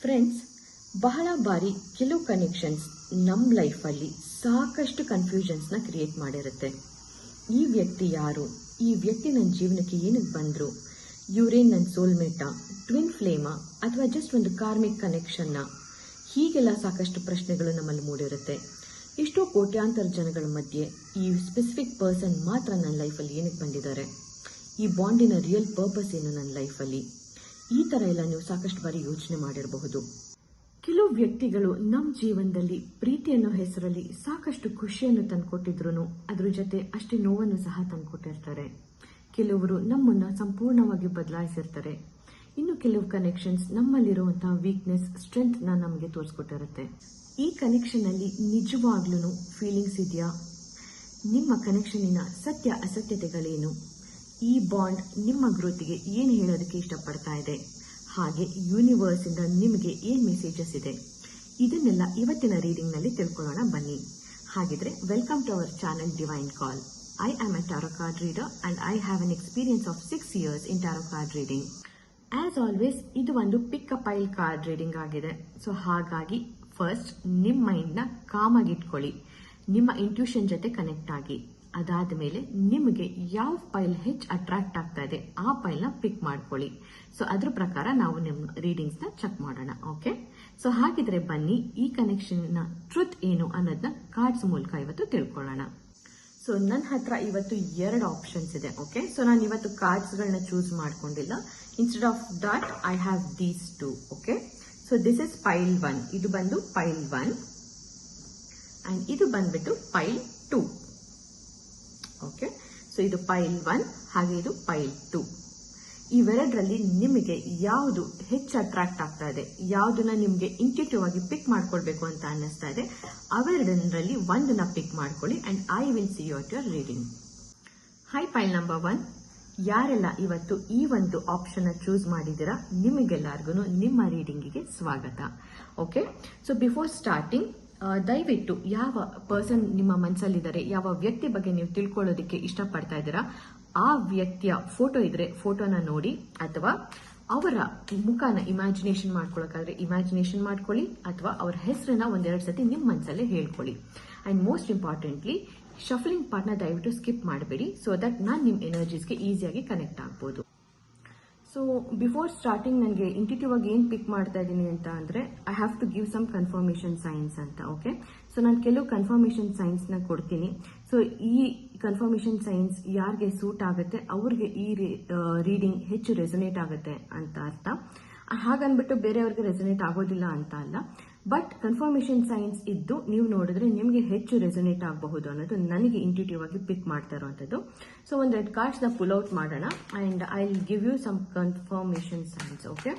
Friends, ಬಹಳ ಬಾರಿ ಕೆಲವು ಕನೆಕ್ಷನ್ಸ್ ನಮ್ಮ ಲೈಫಲ್ಲಿ ಸಾಕಷ್ಟು ಕನ್ಫ್ಯೂಷನ್ಸ್ನ ಕ್ರಿಯೇಟ್ ಮಾಡಿರುತ್ತೆ. ಈ ವ್ಯಕ್ತಿ ಯಾರು, ಈ ವ್ಯಕ್ತಿ ನನ್ನ ಜೀವನಕ್ಕೆ ಏನಕ್ಕೆ ಬಂದರು, ಇವರೇನು ನನ್ನ ಸೋಲ್ಮೇಟಾ, ಟ್ವಿನ್ ಫ್ಲೇಮಾ ಅಥವಾ ಜಸ್ಟ್ ಒಂದು ಕಾರ್ಮಿಕ್ ಕನೆಕ್ಷನ್ನ, ಹೀಗೆಲ್ಲ ಸಾಕಷ್ಟು ಪ್ರಶ್ನೆಗಳು ನಮ್ಮಲ್ಲಿ ಮೂಡಿರುತ್ತೆ. ಎಷ್ಟೋ ಕೋಟ್ಯಾಂತರ ಜನಗಳ ಮಧ್ಯೆ ಈ ಸ್ಪೆಸಿಫಿಕ್ ಪರ್ಸನ್ ಮಾತ್ರ ನನ್ನ ಲೈಫಲ್ಲಿ ಏನಕ್ಕೆ ಬಂದಿದ್ದಾರೆ, ಈ ಬಾಂಡಿನ ರಿಯಲ್ ಪರ್ಪಸ್ ಏನು ನನ್ನ ಲೈಫಲ್ಲಿ, ಈ ಥರ ಎಲ್ಲ ನೀವು ಸಾಕಷ್ಟು ಬಾರಿ ಯೋಚನೆ ಮಾಡಿರಬಹುದು. ಕೆಲವು ವ್ಯಕ್ತಿಗಳು ನಮ್ಮ ಜೀವನದಲ್ಲಿ ಪ್ರೀತಿ ಅನ್ನೋ ಹೆಸರಲ್ಲಿ ಸಾಕಷ್ಟು ಖುಷಿಯನ್ನು ತಂದುಕೊಟ್ಟಿದ್ರು ಅದ್ರ ಜೊತೆ ಅಷ್ಟೇ ನೋವನ್ನು ಸಹ ತಂದುಕೊಟ್ಟಿರ್ತಾರೆ. ಕೆಲವರು ನಮ್ಮನ್ನ ಸಂಪೂರ್ಣವಾಗಿ ಬದಲಾಯಿಸಿರ್ತಾರೆ. ಇನ್ನು ಕೆಲವು ಕನೆಕ್ಷನ್ಸ್ ನಮ್ಮಲ್ಲಿರುವಂತಹ ವೀಕ್ನೆಸ್, ಸ್ಟ್ರೆಂತ್ನ ನಮಗೆ ತೋರಿಸ್ಕೊಟ್ಟಿರುತ್ತೆ. ಈ ಕನೆಕ್ಷನ್ ಅಲ್ಲಿ ನಿಜವಾಗ್ಲೂ ಫೀಲಿಂಗ್ಸ್ ಇದೆಯಾ, ನಿಮ್ಮ ಕನೆಕ್ಷನ್ನಿನ ಸತ್ಯ ಅಸತ್ಯತೆಗಳೇನು, ಈ ಬಾಂಡ್ ನಿಮ್ಮ ಗ್ರೋತಿಗೆ ಏನು ಹೇಳೋದಕ್ಕೆ ಇಷ್ಟಪಡ್ತಾ ಇದೆ, ಹಾಗೆ ಯೂನಿವರ್ಸ್ ಇಂದ ನಿಮಗೆ ಏನು ಮೆಸೇಜಸ್ ಇದೆ, ಇದನ್ನೆಲ್ಲ ಇವತ್ತಿನ ರೀಡಿಂಗ್ ನಲ್ಲಿ ತಿಳ್ಕೊಳ್ಳೋಣ ಬನ್ನಿ. ಹಾಗಿದ್ರೆ welcome to our channel divine call. I am a tarot card reader and I have an experience of 6 years in tarot card reading. As always ಇದು ಒಂದು pick a pile card reading ಆಗಿದೆ. So ಹಾಗಾಗಿ first ನಿಮ್ಮ ಮೈಂಡ್ನ com ಆಗಿ ಇಟ್ಕೊಳ್ಳಿ, ನಿಮ್ಮ intuition ಜೊತೆ ಕನೆಕ್ಟ್ ಆಗಿ. ಅದಾದ ಮೇಲೆ ನಿಮಗೆ ಯಾವ ಪೈಲ್ ಹೆಚ್ಚು ಅಟ್ರಾಕ್ಟ್ ಆಗ್ತಾ ಇದೆ ಆ ಪೈಲ್ನ ಪಿಕ್ ಮಾಡ್ಕೊಳ್ಳಿ. ಸೊ ಅದ್ರ ಪ್ರಕಾರ ನಾವು ನಿಮ್ಮ ರೀಡಿಂಗ್ಸ್ನ ಚೆಕ್ ಮಾಡೋಣ. ಓಕೆ, ಸೊ ಹಾಗಿದ್ರೆ ಬನ್ನಿ ಈ ಕನೆಕ್ಷನ್ನ ಟ್ರುತ್ ಏನು ಅನ್ನೋದನ್ನ ಕಾರ್ಡ್ಸ್ ಮೂಲಕ ಇವತ್ತು ತಿಳ್ಕೊಳ್ಳೋಣ. ಸೊ ನನ್ನ ಹತ್ರ ಇವತ್ತು 2 ಆಪ್ಷನ್ಸ್ ಇದೆ. ಓಕೆ, ಸೊ ನಾನು ಇವತ್ತು ಕಾರ್ಡ್ಸ್ಗಳನ್ನ ಚೂಸ್ ಮಾಡ್ಕೊಂಡಿಲ್ಲ. Instead of that I have these 2. Okay, so this is pile 1. ಇದು ಬಂದು ಪೈಲ್ 1 ಅಂಡ್ ಇದು ಬಂದ್ಬಿಟ್ಟು ಪೈಲ್ 2. ಓಕೆ, ಸೊ ಇದು ಪೈಲ್ 1 ಹಾಗೆ ಇದು ಪೈಲ್ 2. ಇವೆರಡರಲ್ಲಿ ನಿಮಗೆ ಯಾವುದು ಹೆಚ್ಚು ಅಟ್ರಾಕ್ಟ್ ಆಗ್ತಾ ಇದೆ, ಯಾವುದನ್ನ ನಿಮಗೆ ಇಂಟ್ಯೂಟಿವ್ ಆಗಿ ಪಿಕ್ ಮಾಡ್ಕೊಳ್ಬೇಕು ಅಂತ ಅನ್ನಿಸ್ತಾ ಇದೆ, ಅವೆರಡರಲ್ಲಿ ಒಂದನ್ನ ಪಿಕ್ ಮಾಡ್ಕೊಳ್ಳಿ and I will see you at your reading. Hi pile number 1, ಯಾರೆಲ್ಲ ಇವತ್ತು ಈ ಒಂದು ಆಪ್ಷನ್ ಚೂಸ್ ಮಾಡಿದ್ದೀರಾ ನಿಮಗೆಲ್ಲರಿಗೂ ನಿಮ್ಮ ರೀಡಿಂಗಿಗೆ ಸ್ವಾಗತ. ಓಕೆ, ಸೊ ಬಿಫೋರ್ ಸ್ಟಾರ್ಟಿಂಗ್ ದಯವಿಟ್ಟು ಯಾವ ಪರ್ಸನ್ ನಿಮ್ಮ ಮನಸ್ಸಲ್ಲಿದ್ದಾರೆ, ಯಾವ ವ್ಯಕ್ತಿ ಬಗ್ಗೆ ನೀವು ತಿಳ್ಕೊಳ್ಳೋದಕ್ಕೆ ಇಷ್ಟಪಡ್ತಾ ಇದ್ದೀರಾ, ಆ ವ್ಯಕ್ತಿಯ ಫೋಟೋ ಇದ್ರೆ ಫೋಟೋನ ನೋಡಿ, ಅಥವಾ ಅವರ ಮುಖನ ಇಮ್ಯಾಜಿನೇಷನ್ ಮಾಡ್ಕೊಳ್ಳೋಕ್ಕಾದ್ರೆ ಇಮ್ಯಾಜಿನೇಷನ್ ಮಾಡ್ಕೊಳ್ಳಿ, ಅಥವಾ ಅವರ ಹೆಸರನ್ನ 1-2 ಸತಿ ನಿಮ್ಮ ಮನಸ್ಸಲ್ಲೇ ಹೇಳ್ಕೊಳ್ಳಿ. ಅಂಡ್ ಮೋಸ್ಟ್ ಇಂಪಾರ್ಟೆಂಟ್ಲಿ ಶಫಲಿಂಗ್ ಪಾರ್ಟ್ನ ದಯವಿಟ್ಟು ಸ್ಕಿಪ್ ಮಾಡಬೇಡಿ, ಸೊ ದಟ್ ನಾನು ನಿಮ್ಮ ಎನರ್ಜೀಸ್ಗೆ ಈಸಿಯಾಗಿ ಕನೆಕ್ಟ್ ಆಗ್ಬೋದು. ಸೊ ಬಿಫೋರ್ ಸ್ಟಾರ್ಟಿಂಗ್ ನನಗೆ ಇಂಟ್ಯೂಟಿವ್ ಆಗಿ ಏನು ಪಿಕ್ ಮಾಡ್ತಾ ಇದ್ದೀನಿ ಅಂತ ಅಂದರೆ, I have to give some confirmation signs ಅಂತ. ಓಕೆ, ಸೊ ನಾನು ಕೆಲವು ಕನ್ಫರ್ಮೇಷನ್ ಸೈನ್ಸ್ನ ಕೊಡ್ತೀನಿ. ಸೊ ಈ ಕನ್ಫರ್ಮೇಷನ್ ಸೈನ್ಸ್ ಯಾರಿಗೆ ಸೂಟ್ ಆಗುತ್ತೆ ಅವ್ರಿಗೆ ಈ ರೀಡಿಂಗ್ ಹೆಚ್ಚು ರೆಸೊನೇಟ್ ಆಗುತ್ತೆ ಅಂತ ಅರ್ಥ. ಹಾಗನ್ಬಿಟ್ಟು ಬೇರೆಯವ್ರಿಗೆ ರೆಸೊನೇಟ್ ಆಗೋದಿಲ್ಲ ಅಂತ ಅಲ್ಲ, ಬಟ್ ಕನ್ಫರ್ಮೇಷನ್ ಸೈನ್ಸ್ ಇದ್ದು ನೀವು ನೋಡಿದ್ರೆ ನಿಮಗೆ ಹೆಚ್ಚು ರೆಸೊನೇಟ್ ಆಗಬಹುದು ಅನ್ನೋದು ನನಗೆ ಇಂಟ್ಯೂಟಿವ್ ಆಗಿ ಪಿಕ್ ಮಾಡ್ತಾ ಇರುವಂಥದ್ದು. ಸೊ 1-2 ಕಾರ್ಡ್ಸ್ನ ಪುಲ್ ಔಟ್ ಮಾಡೋಣ and I will give you some confirmation signs. Okay,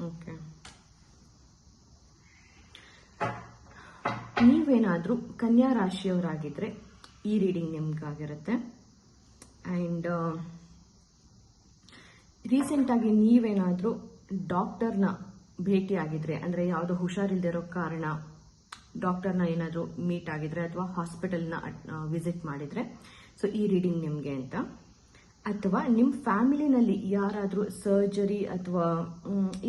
okay, ನೀವೇನಾದರೂ ಕನ್ಯಾ ರಾಶಿಯವರಾಗಿದ್ರೆ ಈ ರೀಡಿಂಗ್ ನಿಮ್ಗಾಗಿರುತ್ತೆ. ಆ್ಯಂಡ್ ರೀಸೆಂಟಾಗಿ ನೀವೇನಾದರೂ ಡಾಕ್ಟರ್ನ ಭೇಟಿಯಾಗಿದ್ರೆ, ಅಂದರೆ ಯಾವುದೋ ಹುಷಾರಿಲ್ದಿರೋ ಕಾರಣ ಡಾಕ್ಟರ್ನ ಏನಾದರೂ ಮೀಟ್ ಆಗಿದ್ರೆ ಅಥವಾ ಹಾಸ್ಪಿಟಲ್ನ ವಿಸಿಟ್ ಮಾಡಿದರೆ, ಸೊ ಈ ರೀಡಿಂಗ್ ನಿಮಗೆ ಅಂತ. ಅಥವಾ ನಿಮ್ಮ ಫ್ಯಾಮಿಲಿನಲ್ಲಿ ಯಾರಾದರೂ ಸರ್ಜರಿ ಅಥವಾ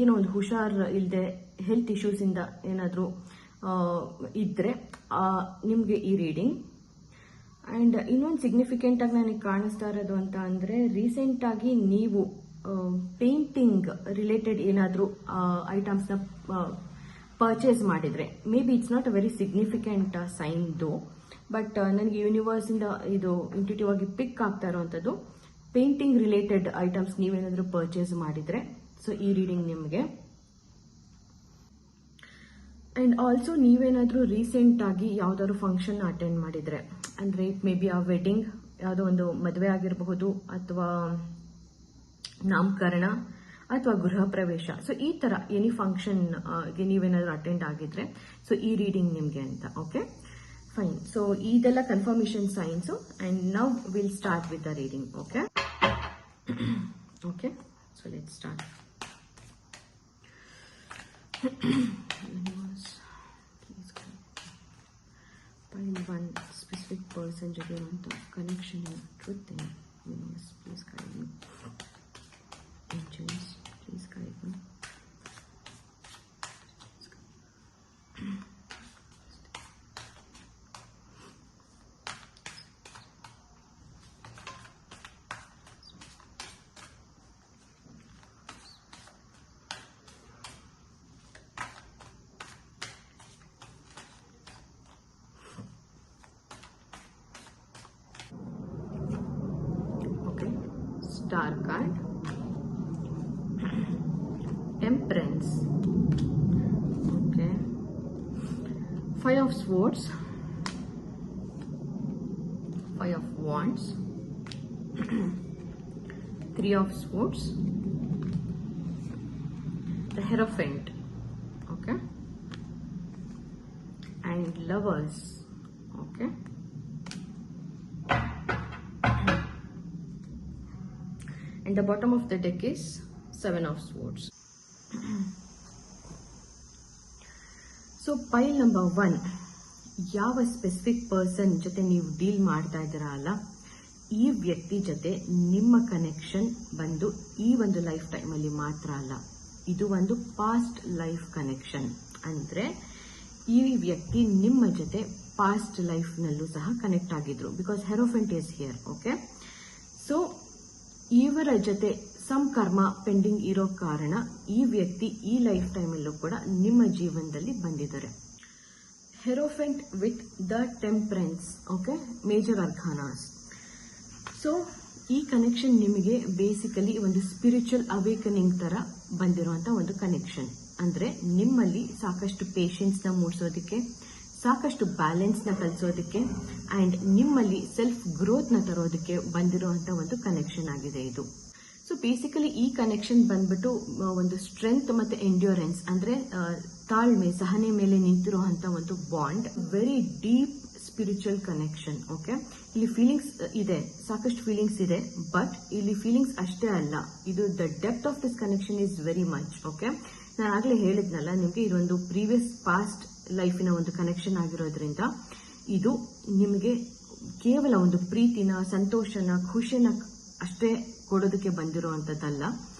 ಏನೋ ಒಂದು ಹುಷಾರ್ ಇಲ್ಲದೆ ಹೆಲ್ತ್ ಇಶ್ಯೂಸಿಂದ ಏನಾದರೂ ಇದ್ರೆ ನಿಮಗೆ ಈ ರೀಡಿಂಗ್. ಆ್ಯಂಡ್ ಇನ್ನೊಂದು ಸಿಗ್ನಿಫಿಕೆಂಟ್ ಆಗಿ ನನಗೆ ಕಾಣಿಸ್ತಾ ಇರೋದು ಅಂತ ಅಂದರೆ, ರೀಸೆಂಟಾಗಿ ನೀವು ಪೇಂಟಿಂಗ್ ರಿಲೇಟೆಡ್ ಏನಾದರೂ ಐಟಮ್ಸ್ನ ಪರ್ಚೇಸ್ ಮಾಡಿದರೆ, maybe it's not a very significant sign though, but ನನಗೆ ಯೂನಿವರ್ಸಿಂದ ಇದು ಇಂಟ್ಯೂಟಿವ್ ಆಗಿ ಪಿಕ್ ಆಗ್ತಾ ಇರೋವಂಥದ್ದು ಪೇಂಟಿಂಗ್ ರಿಲೇಟೆಡ್ ಐಟಮ್ಸ್ ನೀವೇನಾದರೂ ಪರ್ಚೇಸ್ ಮಾಡಿದರೆ, ಸೊ ಈ ರೀಡಿಂಗ್ ನಿಮಗೆ. ಅಂಡ್ ಆಲ್ಸೋ ನೀವೇನಾದರೂ ರೀಸೆಂಟ್ ಆಗಿ ಯಾವ್ದಾದ್ರು ಫಂಕ್ಷನ್ ಅಟೆಂಡ್ ಮಾಡಿದ್ರೆ, ಅಂದ್ರೆ it maybe a wedding, ಯಾವುದೋ ಒಂದು ಮದುವೆ ಆಗಿರಬಹುದು, ಅಥವಾ ನಾಮಕರಣ, ಅಥವಾ ಗೃಹ ಪ್ರವೇಶ, ಸೊ ಈ ತರ ಎನಿ ಫಂಕ್ಷನ್ಗೆ ನೀವೇನಾದರೂ ಅಟೆಂಡ್ ಆಗಿದ್ರೆ, ಸೊ ಈ ರೀಡಿಂಗ್ ನಿಮಗೆ ಅಂತ. Okay, fine. ಸೊ ಇದೆಲ್ಲ confirmation science and now will start with the reading. Okay, okay, so let's start. Pile 1 specific person ಜೊತೆ ಇರುವಂಥ connection truth in universe please guide me. Angels, please guide me. Okay, star card. Temperance. Okay. 5 of Swords. 5 of Wands. 3 of Swords. The Hierophant. Okay. And Lovers. Okay. And the bottom of the deck is 7 of Swords. So ಪೈಲ್ number 1, ಯಾವ specific person ಜೊತೆ ನೀವು deal ಮಾಡ್ತಾ ಇದ್ದೀರಾ ಅಲ್ಲ, ಈ ವ್ಯಕ್ತಿ ಜೊತೆ ನಿಮ್ಮ ಕನೆಕ್ಷನ್ ಬಂದು ಈ ಒಂದು ಲೈಫ್ ಟೈಮಲ್ಲಿ ಮಾತ್ರ ಅಲ್ಲ, ಇದು ಒಂದು ಪಾಸ್ಟ್ ಲೈಫ್ ಕನೆಕ್ಷನ್. ಅಂದರೆ ಈ ವ್ಯಕ್ತಿ ನಿಮ್ಮ ಜೊತೆ ಪಾಸ್ಟ್ ಲೈಫ್ನಲ್ಲೂ ಸಹ ಕನೆಕ್ಟ್ ಆಗಿದ್ರು, because hierophant is here. Okay, so ಇವರ ಜೊತೆ ಸಮ್ ಕರ್ಮ ಪೆಂಡಿಂಗ್ ಇರೋ ಕಾರಣ ಈ ವ್ಯಕ್ತಿ ಈ ಲೈಫ್ ಟೈಮಲ್ಲೂ ಕೂಡ ನಿಮ್ಮ ಜೀವನದಲ್ಲಿ ಬಂದಿದ್ದಾರೆ. Hierophant with the temperance. Okay, major arcanas. So ಈ ಕನೆಕ್ಷನ್ ನಿಮಗೆ ಬೇಸಿಕಲಿ ಒಂದು ಸ್ಪಿರಿಚುವಲ್ ಅವೇಕನಿಂಗ್ ತರ ಬಂದಿರುವಂತ ಒಂದು ಕನೆಕ್ಷನ್. ಅಂದ್ರೆ ನಿಮ್ಮಲ್ಲಿ ಸಾಕಷ್ಟು ಪೇಷನ್ಸ್ನ ಮೂಡಿಸೋದಕ್ಕೆ, ಸಾಕಷ್ಟು ಬ್ಯಾಲೆನ್ಸ್ನ ಕಲಿಸೋದಕ್ಕೆ ಅಂಡ್ ನಿಮ್ಮಲ್ಲಿ ಸೆಲ್ಫ್ ಗ್ರೋತ್ನ ತರೋದಕ್ಕೆ ಬಂದಿರುವಂತ ಒಂದು ಕನೆಕ್ಷನ್ ಆಗಿದೆ ಇದು. ಸೊ ಬೇಸಿಕಲಿ ಈ ಕನೆಕ್ಷನ್ ಬಂದ್ಬಿಟ್ಟು ಒಂದು ಸ್ಟ್ರೆಂತ್ ಮತ್ತೆ ಎಂಡ್ಯೂರೆನ್ಸ್ ಅಂದ್ರೆ ತಾಳ್ಮೆ, ಸಹನೆ ಮೇಲೆ ನಿಂತಿರುವಂತ ಒಂದು bond, very deep spiritual connection. Okay, ಇಲ್ಲಿ ಫೀಲಿಂಗ್ಸ್ ಇದೆ, ಸಾಕಷ್ಟು ಫೀಲಿಂಗ್ಸ್ ಇದೆ, ಬಟ್ ಇಲ್ಲಿ ಫೀಲಿಂಗ್ಸ್ ಅಷ್ಟೇ ಅಲ್ಲ, ಇದು the depth of this connection is very much. Okay, ನಾನು ಆಗ್ಲೇ ಹೇಳಿದ್ನಲ್ಲ ನಿಮಗೆ, ಇದೊಂದು ಪ್ರೀವಿಯಸ್ ಪಾಸ್ಟ್ ಲೈಫಿನ ಒಂದು ಕನೆಕ್ಷನ್ ಆಗಿರೋದ್ರಿಂದ ಇದು ನಿಮಗೆ ಕೇವಲ ಒಂದು ಪ್ರೀತಿನ, ಸಂತೋಷನ, ಖುಷಿನ ಅಷ್ಟೇ ಕೊಡೋದಕ್ಕೆ ಬಂದಿರುವಂತದ್ದಲ್ಲ,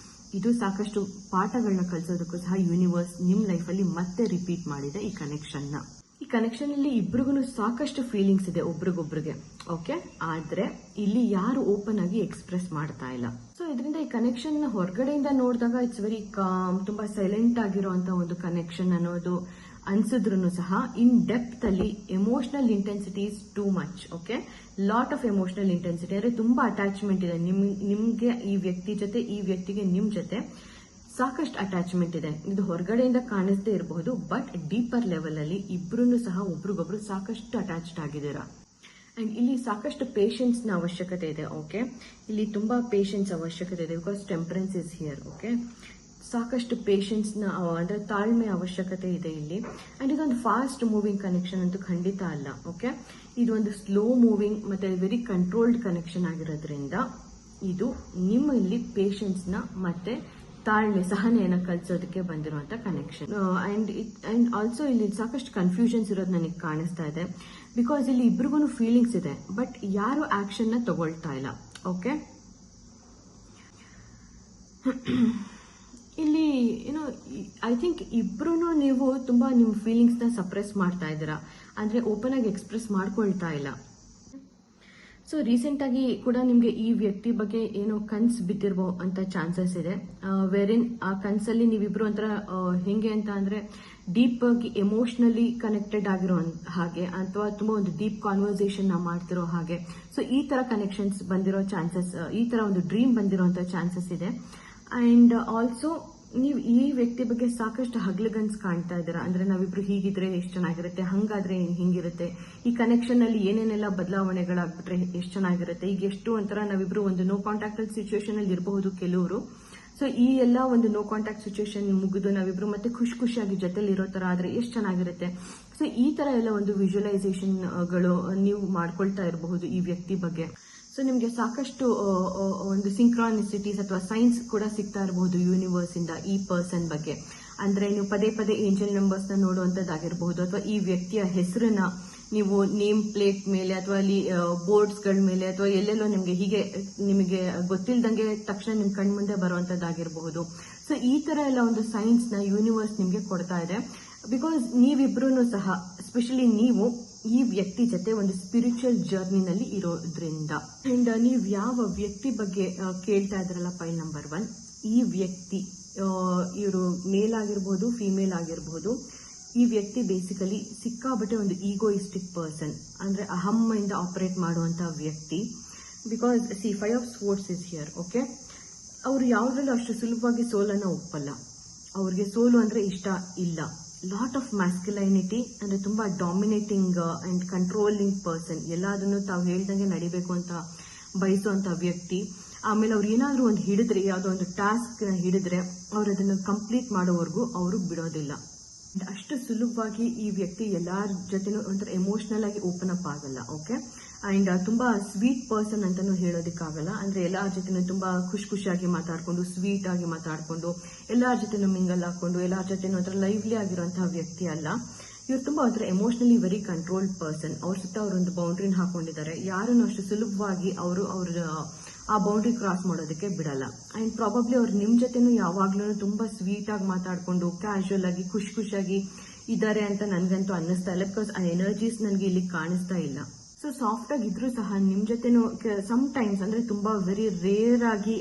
ಇದು ಸಾಕಷ್ಟು ಪಾಠಗಳನ್ನ ಕಲಿಸೋದಕ್ಕೂ ಸಹ ಯೂನಿವರ್ಸ್ ನಿಮ್ ಲೈಫಲ್ಲಿ ಮತ್ತೆ ರಿಪೀಟ್ ಮಾಡಿದೆ ಈ ಕನೆಕ್ಷನ್ ನ. ಈ ಕನೆಕ್ಷನ್ ಅಲ್ಲಿ ಇಬ್ರಿಗೂ ಸಾಕಷ್ಟು ಫೀಲಿಂಗ್ಸ್ ಇದೆ ಒಬ್ರಿಗೊಬ್ರಿಗೆ. ಓಕೆ, ಆದ್ರೆ ಇಲ್ಲಿ ಯಾರು ಓಪನ್ ಆಗಿ ಎಕ್ಸ್ಪ್ರೆಸ್ ಮಾಡ್ತಾ ಇಲ್ಲ. ಸೊ ಇದರಿಂದ ಈ ಕನೆಕ್ಷನ್ ಹೊರಗಡೆಯಿಂದ ನೋಡಿದಾಗ ಇಟ್ಸ್ ವೆರಿ ಕಾಮ್, ತುಂಬಾ ಸೈಲೆಂಟ್ ಆಗಿರುವಂತ ಒಂದು ಕನೆಕ್ಷನ್ ಅನ್ನೋದು ಅನ್ಸಿದ್ರು ಸಹ ಇನ್ ಡೆಪ್ತ್ ಅಲ್ಲಿ emotional intensity is too much. Okay, lot of emotional intensity, ಅಂದ್ರೆ ತುಂಬಾ ಅಟ್ಯಾಚ್ಮೆಂಟ್ ಇದೆ ನಿಮ್ಗೆ ಈ ವ್ಯಕ್ತಿ ಜೊತೆ, ಈ ವ್ಯಕ್ತಿಗೆ ನಿಮ್ ಜೊತೆ ಸಾಕಷ್ಟು ಅಟ್ಯಾಚ್ಮೆಂಟ್ ಇದೆ. ಇದು ಹೊರಗಡೆಯಿಂದ ಕಾಣಿಸದೇ ಇರಬಹುದು, ಬಟ್ ಡೀಪರ್ ಲೆವೆಲ್ ಅಲ್ಲಿ ಇಬ್ರು ಸಹ ಒಬ್ರಿಗೊಬ್ರು ಸಾಕಷ್ಟು ಅಟ್ಯಾಚ್ಡ್ ಆಗಿದ್ದೀರಾ. ಅಂಡ್ ಇಲ್ಲಿ ಸಾಕಷ್ಟು ಪೇಷನ್ಸ್ ನ ಅವಶ್ಯಕತೆ ಇದೆ. ಓಕೆ, ಇಲ್ಲಿ ತುಂಬಾ ಪೇಷನ್ಸ್ ಅವಶ್ಯಕತೆ ಇದೆ, because temperance is here. Okay, ಸಾಕಷ್ಟು ಪೇಷನ್ಸ್ ನ ಅಂದ್ರೆ ತಾಳ್ಮೆ ಅವಶ್ಯಕತೆ ಇದೆ ಇಲ್ಲಿ. ಅಂಡ್ ಇದೊಂದು ಫಾಸ್ಟ್ ಮೂವಿಂಗ್ ಕನೆಕ್ಷನ್ ಅಂತೂ ಖಂಡಿತ ಅಲ್ಲ. ಓಕೆ, ಇದು ಒಂದು ಸ್ಲೋ ಮೂವಿಂಗ್ ಮತ್ತೆ ವೆರಿ ಕಂಟ್ರೋಲ್ಡ್ ಕನೆಕ್ಷನ್ ಆಗಿರೋದ್ರಿಂದ ಇದು ನಿಮ್ಮಲ್ಲಿ ಪೇಷನ್ಸ್ ನ ಮತ್ತೆ ತಾಳ್ಮೆ, ಸಹನೆಯನ್ನ ಕಲಿಸೋದಕ್ಕೆ ಬಂದಿರುವಂತ ಕನೆಕ್ಷನ್. ಅಂಡ್ ಆಲ್ಸೋ ಇಲ್ಲಿ ಸಾಕಷ್ಟು ಕನ್ಫ್ಯೂಷನ್ಸ್ ಇರೋದು ನನಗೆ ಕಾಣಿಸ್ತಾ ಇದೆ, ಬಿಕಾಸ್ ಇಲ್ಲಿ ಇಬ್ರಿಗೂ ಫೀಲಿಂಗ್ಸ್ ಇದೆ, ಬಟ್ ಯಾರು ಆಕ್ಷನ್ ನ ತಗೊಳ್ತಾ ಇಲ್ಲ. ಓಕೆ, ಇಲ್ಲಿ ಏನೋ ಐ ಥಿಂಕ್ ಇಬ್ರು ನೀವು ತುಂಬಾ ನಿಮ್ ಫೀಲಿಂಗ್ಸ್ ನ ಸಪ್ರೆಸ್ ಮಾಡ್ತಾ ಇದ್ದೀರಾ, ಅಂದ್ರೆ ಓಪನ್ ಆಗಿ ಎಕ್ಸ್ಪ್ರೆಸ್ ಮಾಡ್ಕೊಳ್ತಾ ಇಲ್ಲ. ಸೊ ರೀಸೆಂಟ್ ಆಗಿ ಕೂಡ ನಿಮ್ಗೆ ಈ ವ್ಯಕ್ತಿ ಬಗ್ಗೆ ಏನೋ ಕನ್ಸ್ ಬಿದ್ದಿರ್ಬೋ ಅಂತ ಚಾನ್ಸಸ್ ಇದೆ, ವೆರಿನ್ ಆ ಕನ್ಸಲ್ಲಿ ನೀವಿಬ್ರು ಒಂಥರ ಹೆಂಗೆ ಅಂತ ಅಂದ್ರೆ ಡೀಪ್ ಆಗಿ ಎಮೋಷನಲಿ ಕನೆಕ್ಟೆಡ್ ಆಗಿರೋ ಹಾಗೆ, ಅಥವಾ ತುಂಬಾ ಒಂದು ಡೀಪ್ ಕಾನ್ವರ್ಸೇಷನ್ ನ ಮಾಡ್ತಿರೋ ಹಾಗೆ. ಸೊ ಈ ತರ ಕನೆಕ್ಷನ್ಸ್ ಬಂದಿರೋ ಚಾನ್ಸಸ್, ಈ ತರ ಒಂದು ಡ್ರೀಮ್ ಬಂದಿರೋಂತ ಚಾನ್ಸಸ್ ಇದೆ. ಅಂಡ್ ಆಲ್ಸೋ ನೀವು ಈ ವ್ಯಕ್ತಿ ಬಗ್ಗೆ ಸಾಕಷ್ಟು ಹಗ್ಲಗನ್ಸ್ ಕಾಣ್ತಾ ಇದ್ದೀರಾ, ಅಂದ್ರೆ ನಾವಿಬ್ರು ಹೀಗಿದ್ರೆ ಎಷ್ಟು ಚೆನ್ನಾಗಿರುತ್ತೆ, ಹಂಗಾದ್ರೆ ಹಿಂಗಿರುತ್ತೆ, ಈ ಕನೆಕ್ಷನ್ ಅಲ್ಲಿ ಏನೇನೆಲ್ಲ ಬದಲಾವಣೆಗಳಾಗ್ಬಿಟ್ರೆ ಎಷ್ಟು ಚೆನ್ನಾಗಿರುತ್ತೆ, ಈಗ ಎಷ್ಟು ಒಂಥರ ನಾವಿಬ್ರು ಒಂದು ನೋ ಕಾಂಟ್ಯಾಕ್ಟ್ ಸಿಚುವೇಶನ್ ಅಲ್ಲಿ ಇರಬಹುದು ಕೆಲವರು. ಸೊ ಈ ಎಲ್ಲ ಒಂದು ನೋ ಕಾಂಟ್ಯಾಕ್ಟ್ ಸಿಚುವೇಶನ್ ಮುಗಿದು ನಾವಿಬ್ರು ಮತ್ತೆ ಖುಷಿಯಾಗಿ ಜೊತೆಲಿ ಇರೋ ತರ ಆದ್ರೆ ಎಷ್ಟು ಚೆನ್ನಾಗಿರುತ್ತೆ. ಸೊ ಈ ತರ ಎಲ್ಲ ಒಂದು ವಿಜುವಲೈಸೇಷನ್ ಗಳು ನೀವು ಮಾಡ್ಕೊಳ್ತಾ ಇರಬಹುದು ಈ ವ್ಯಕ್ತಿ ಬಗ್ಗೆ. ಸೊ ನಿಮ್ಗೆ ಸಾಕಷ್ಟು ಒಂದು ಸಿಂಕ್ರಾನಿಸಿಟೀಸ್ ಅಥವಾ ಸೈನ್ಸ್ ಕೂಡ ಸಿಗ್ತಾ ಇರಬಹುದು ಯೂನಿವರ್ಸ್ ಇಂದ ಈ ಪರ್ಸನ್ ಬಗ್ಗೆ. ಅಂದ್ರೆ ನೀವು ಪದೇ ಪದೇ ಏಂಜಲ್ ನಂಬರ್ಸ್ ನ ನೋಡುವಂತದ್ದಾಗಿರಬಹುದು, ಅಥವಾ ಈ ವ್ಯಕ್ತಿಯ ಹೆಸರನ್ನ ನೀವು ನೇಮ್ ಪ್ಲೇಟ್ ಮೇಲೆ ಅಥವಾ ಅಲ್ಲಿ ಬೋರ್ಡ್ಸ್ಗಳ ಮೇಲೆ ಅಥವಾ ಎಲ್ಲೆಲ್ಲೋ ನಿಮಗೆ ಗೊತ್ತಿಲ್ದಂಗೆ ತಕ್ಷಣ ನಿಮ್ ಕಣ್ ಮುಂದೆ ಬರುವಂತದ್ದಾಗಿರಬಹುದು. ಸೊ ಈ ತರ ಎಲ್ಲ ಒಂದು ಸೈನ್ಸ್ ನ ಯೂನಿವರ್ಸ್ ನಿಮ್ಗೆ ಕೊಡ್ತಾ ಇದೆ. ಬಿಕಾಸ್ ನೀವಿಬ್ರು ಸಹ ಸ್ಪೆಷಲಿ ನೀವು ಈ ವ್ಯಕ್ತಿ ಜೊತೆ ಒಂದು ಸ್ಪಿರಿಚುವಲ್ ಜರ್ನಿನಲ್ಲಿ ಇರೋದ್ರಿಂದ. ಅಂಡ್ ನೀವು ಯಾವ ವ್ಯಕ್ತಿ ಬಗ್ಗೆ ಕೇಳ್ತಾ ಇದ್ರಲ್ಲ ಫೈಲ್ ನಂಬರ್ 1, ಈ ವ್ಯಕ್ತಿ ಇವರು ಮೇಲ್ ಆಗಿರ್ಬೋದು, ಫಿಮೇಲ್ ಆಗಿರ್ಬೋದು. ಈ ವ್ಯಕ್ತಿ ಬೇಸಿಕಲಿ ಸಿಕ್ಕಾಬಟ್ಟೆ ಒಂದು ಈಗೋಯಿಸ್ಟಿಕ್ ಪರ್ಸನ್, ಅಂದ್ರೆ ಅಹಮ್ಮಿಂದ ಆಪರೇಟ್ ಮಾಡುವಂತ ವ್ಯಕ್ತಿ. Because 5 of swords is here. Okay, ಅವರು ಯಾವುದ್ರಲ್ಲೂ ಅಷ್ಟು ಸುಲಭವಾಗಿ ಸೋಲನ್ನ ಒಪ್ಪಲ್ಲ. ಅವ್ರಿಗೆ ಸೋಲು ಅಂದ್ರೆ ಇಷ್ಟ ಇಲ್ಲ. ಲಾಟ್ ಆಫ್ ಮ್ಯಾಸ್ಕ್ಯುಲೈನಿಟಿ, ಅಂದ್ರೆ ತುಂಬಾ ಡಾಮಿನೇಟಿಂಗ್ ಅಂಡ್ ಕಂಟ್ರೋಲಿಂಗ್ ಪರ್ಸನ್. ಎಲ್ಲದನ್ನು ತಾವು ಹೇಳ್ದಂಗೆ ನಡಿಬೇಕು ಅಂತ ಬಯಸುವಂತ ವ್ಯಕ್ತಿ. ಆಮೇಲೆ ಅವ್ರು ಏನಾದ್ರೂ ಒಂದು ಹಿಡಿದ್ರೆ, ಯಾವುದೋ ಒಂದು ಟಾಸ್ಕ್ ಹಿಡಿದ್ರೆ ಅವ್ರು ಅದನ್ನು ಕಂಪ್ಲೀಟ್ ಮಾಡೋವರೆಗೂ ಅವರು ಬಿಡೋದಿಲ್ಲ. ಅಷ್ಟು ಸುಲಭವಾಗಿ ಈ ವ್ಯಕ್ತಿ ಎಲ್ಲಾರ ಜೊತೆನೂ ಒಂಥರ ಎಮೋಷನಲ್ ಆಗಿ ಓಪನ್ ಅಪ್ ಆಗಲ್ಲ. ಓಕೆ, ಅಂಡ್ ತುಂಬಾ ಸ್ವೀಟ್ ಪರ್ಸನ್ ಅಂತಾನು ಹೇಳೋದಕ್ಕಾಗಲ್ಲ. ಅಂದ್ರೆ ಎಲ್ಲಾರ ಜೊತೆನೂ ತುಂಬಾ ಖುಷಿಯಾಗಿ ಮಾತಾಡ್ಕೊಂಡು, ಸ್ವೀಟ್ ಆಗಿ ಮಾತಾಡ್ಕೊಂಡು, ಎಲ್ಲಾರ ಜೊತೆನೂ ಮಿಂಗಲ್ ಹಾಕೊಂಡು, ಎಲ್ಲಾರ ಜೊತೆನೂ ಒಂಥರ ಲೈವ್ಲಿ ಆಗಿರುವಂತಹ ವ್ಯಕ್ತಿ ಅಲ್ಲ. ಇವ್ರು ತುಂಬಾ ಒಂಥರ ಎಮೋಷನಲಿ ವೆರಿ ಕಂಟ್ರೋಲ್ಡ್ ಪರ್ಸನ್. ಅವ್ರ ಸುತ್ತ ಅವರೊಂದು ಬೌಂಡ್ರಿನ ಹಾಕೊಂಡಿದ್ದಾರೆ. ಯಾರನ್ನು ಅಷ್ಟು ಸುಲಭವಾಗಿ ಅವ್ರ ಆ ಬೌಂಡ್ರಿ ಕ್ರಾಸ್ ಮಾಡೋದಕ್ಕೆ ಬಿಡಲ್ಲ. ಅಂಡ್ ಪ್ರಾಬಬ್ಲಿ ಅವ್ರು ನಿಮ್ ಜೊತೆನೂ ಯಾವಾಗ್ಲೂ ತುಂಬಾ ಸ್ವೀಟ್ ಆಗಿ ಮಾತಾಡ್ಕೊಂಡು, ಕ್ಯಾಶುವಲ್ ಆಗಿ ಖುಷಿಯಾಗಿ ಇದ್ದಾರೆ ಅಂತ ನನ್ಗಂತೂ ಅನ್ನಿಸ್ತಾ ಇಲ್ಲ. ಬಿಕಾಸ್ ಆ ಎನರ್ಜೀಸ್ ನನ್ಗೆ ಇಲ್ಲಿ ಕಾಣಿಸ್ತಾ ಇಲ್ಲ. ಸೊ ಸಾಫ್ಟ್ ಆಗಿದ್ರು ಸಹ ನಿಮ್ ಜೊತೆನೂ ಸಮ್ ಟೈಮ್ಸ್, ಅಂದ್ರೆ ತುಂಬಾ ವೆರಿ ರೇರ್ ಆಗಿ,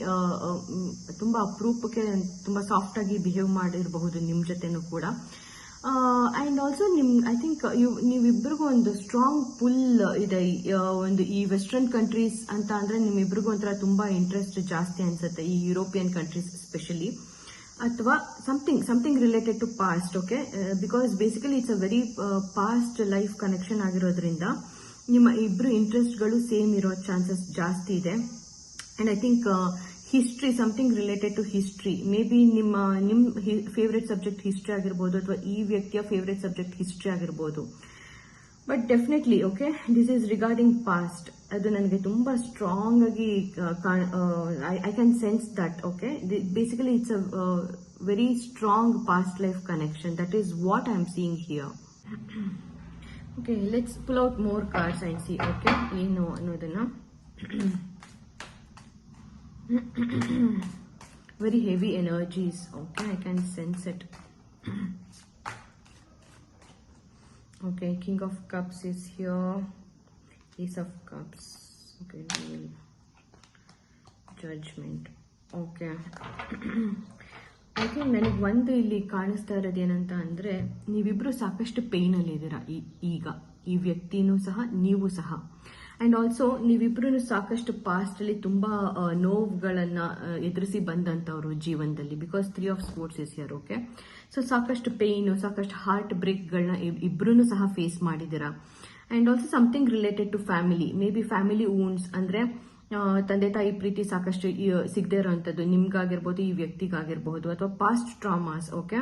ತುಂಬಾ ಅಪರೂಪಕ್ಕೆ ತುಂಬಾ ಸಾಫ್ಟ್ ಆಗಿ ಬಿಹೇವ್ ಮಾಡಿರಬಹುದು ನಿಮ್ ಜೊತೆನೂ ಕೂಡ. ಅಂಡ್ ಆಲ್ಸೋ ಐ ಥಿಂಕ್ ನೀವಿಬ್ರಿಗೂ ಒಂದು ಸ್ಟ್ರಾಂಗ್ ಪುಲ್ ಇದೆ. ಒಂದು ಈ ವೆಸ್ಟರ್ನ್ ಕಂಟ್ರೀಸ್ ಅಂತ ಅಂದ್ರೆ ನಿಮ್ಮಿಬ್ರಿಗೂ ಒಂಥರ ತುಂಬಾ ಇಂಟ್ರೆಸ್ಟ್ ಜಾಸ್ತಿ ಅನ್ಸುತ್ತೆ, ಈ ಯುರೋಪಿಯನ್ ಕಂಟ್ರೀಸ್ ಸ್ಪೆಷಲಿ, ಅಥವಾ something related to past. Okay, because basically it's a very past life connection ಆಗಿರೋದ್ರಿಂದ ನಿಮ್ಮ ಇಬ್ರು ಇಂಟ್ರೆಸ್ಟ್ಗಳು ಸೇಮ್ ಇರೋ ಚಾನ್ಸಸ್ ಜಾಸ್ತಿ ಇದೆ. And I think history, something related to history, maybe ನಿಮ್ ಫೇವ್ರೆಟ್ ಸಬ್ಜೆಕ್ಟ್ ಹಿಸ್ಟ್ರಿ ಆಗಿರ್ಬೋದು, ಅಥವಾ ಈ ವ್ಯಕ್ತಿಯ ಫೇವ್ರೆಟ್ ಸಬ್ಜೆಕ್ಟ್ ಹಿಸ್ಟ್ರಿ ಆಗಿರ್ಬೋದು. But definitely okay, this is regarding past. ಅದು ನನಗೆ ತುಂಬಾ ಸ್ಟ್ರಾಂಗ್ ಆಗಿ I can sense that. Okay, basically it's a very strong past life connection. That is what I am seeing here. Okay, let's pull out more cards and C okay ಏನು ಅನ್ನೋದನ್ನ. Very heavy energies. Okay, I can sense it. Okay, King of Cups is here. Ace of Cups. Okay, Judgment. Okay. I think ನನಗೆ ಒಂದು ಇಲ್ಲಿ ಕಾಣಿಸ್ತಾ ಇರೋದು ಏನಂತ ಅಂದ್ರೆ, ನೀವಿಬ್ರು ಸಾಕಷ್ಟು ಪೇನ್ ಅಲ್ಲಿ ಇದ್ದೀರಾ ಈಗ, ಈ ವ್ಯಕ್ತಿನೂ ಸಹ, ನೀವು ಸಹ. ಅಂಡ್ ಆಲ್ಸೋ ನೀವಿಬ್ರು ಸಾಕಷ್ಟು ಪಾಸ್ಟ್ ಅಲ್ಲಿ ತುಂಬಾ ನೋವುಗಳನ್ನ ಎದುರಿಸಿ ಬಂದಂತವ್ರು ಜೀವನದಲ್ಲಿ. Because 3 of swords is here. Okay, so ಸಾಕಷ್ಟು ಪೇನ್, ಸಾಕಷ್ಟು ಹಾರ್ಟ್ ಬ್ರೇಕ್ ಗಳನ್ನ ಇಬ್ರು ಸಹ ಫೇಸ್ ಮಾಡಿದಿರಾ. And also something related to family, maybe family wounds, ಅಂದ್ರೆ ತಂದೆ ತಾಯಿ ಪ್ರೀತಿ ಸಾಕಷ್ಟು ಸಿಗದೆ ಇರೋಂಥದ್ದು ನಿಮ್ಗಾಗಿರ್ಬೋದು, ಈ ವ್ಯಕ್ತಿಗಾಗಿರ್ಬಹುದು, ಅಥವಾ ಪಾಸ್ಟ್ ಟ್ರಾಮಾಸ್. ಓಕೆ,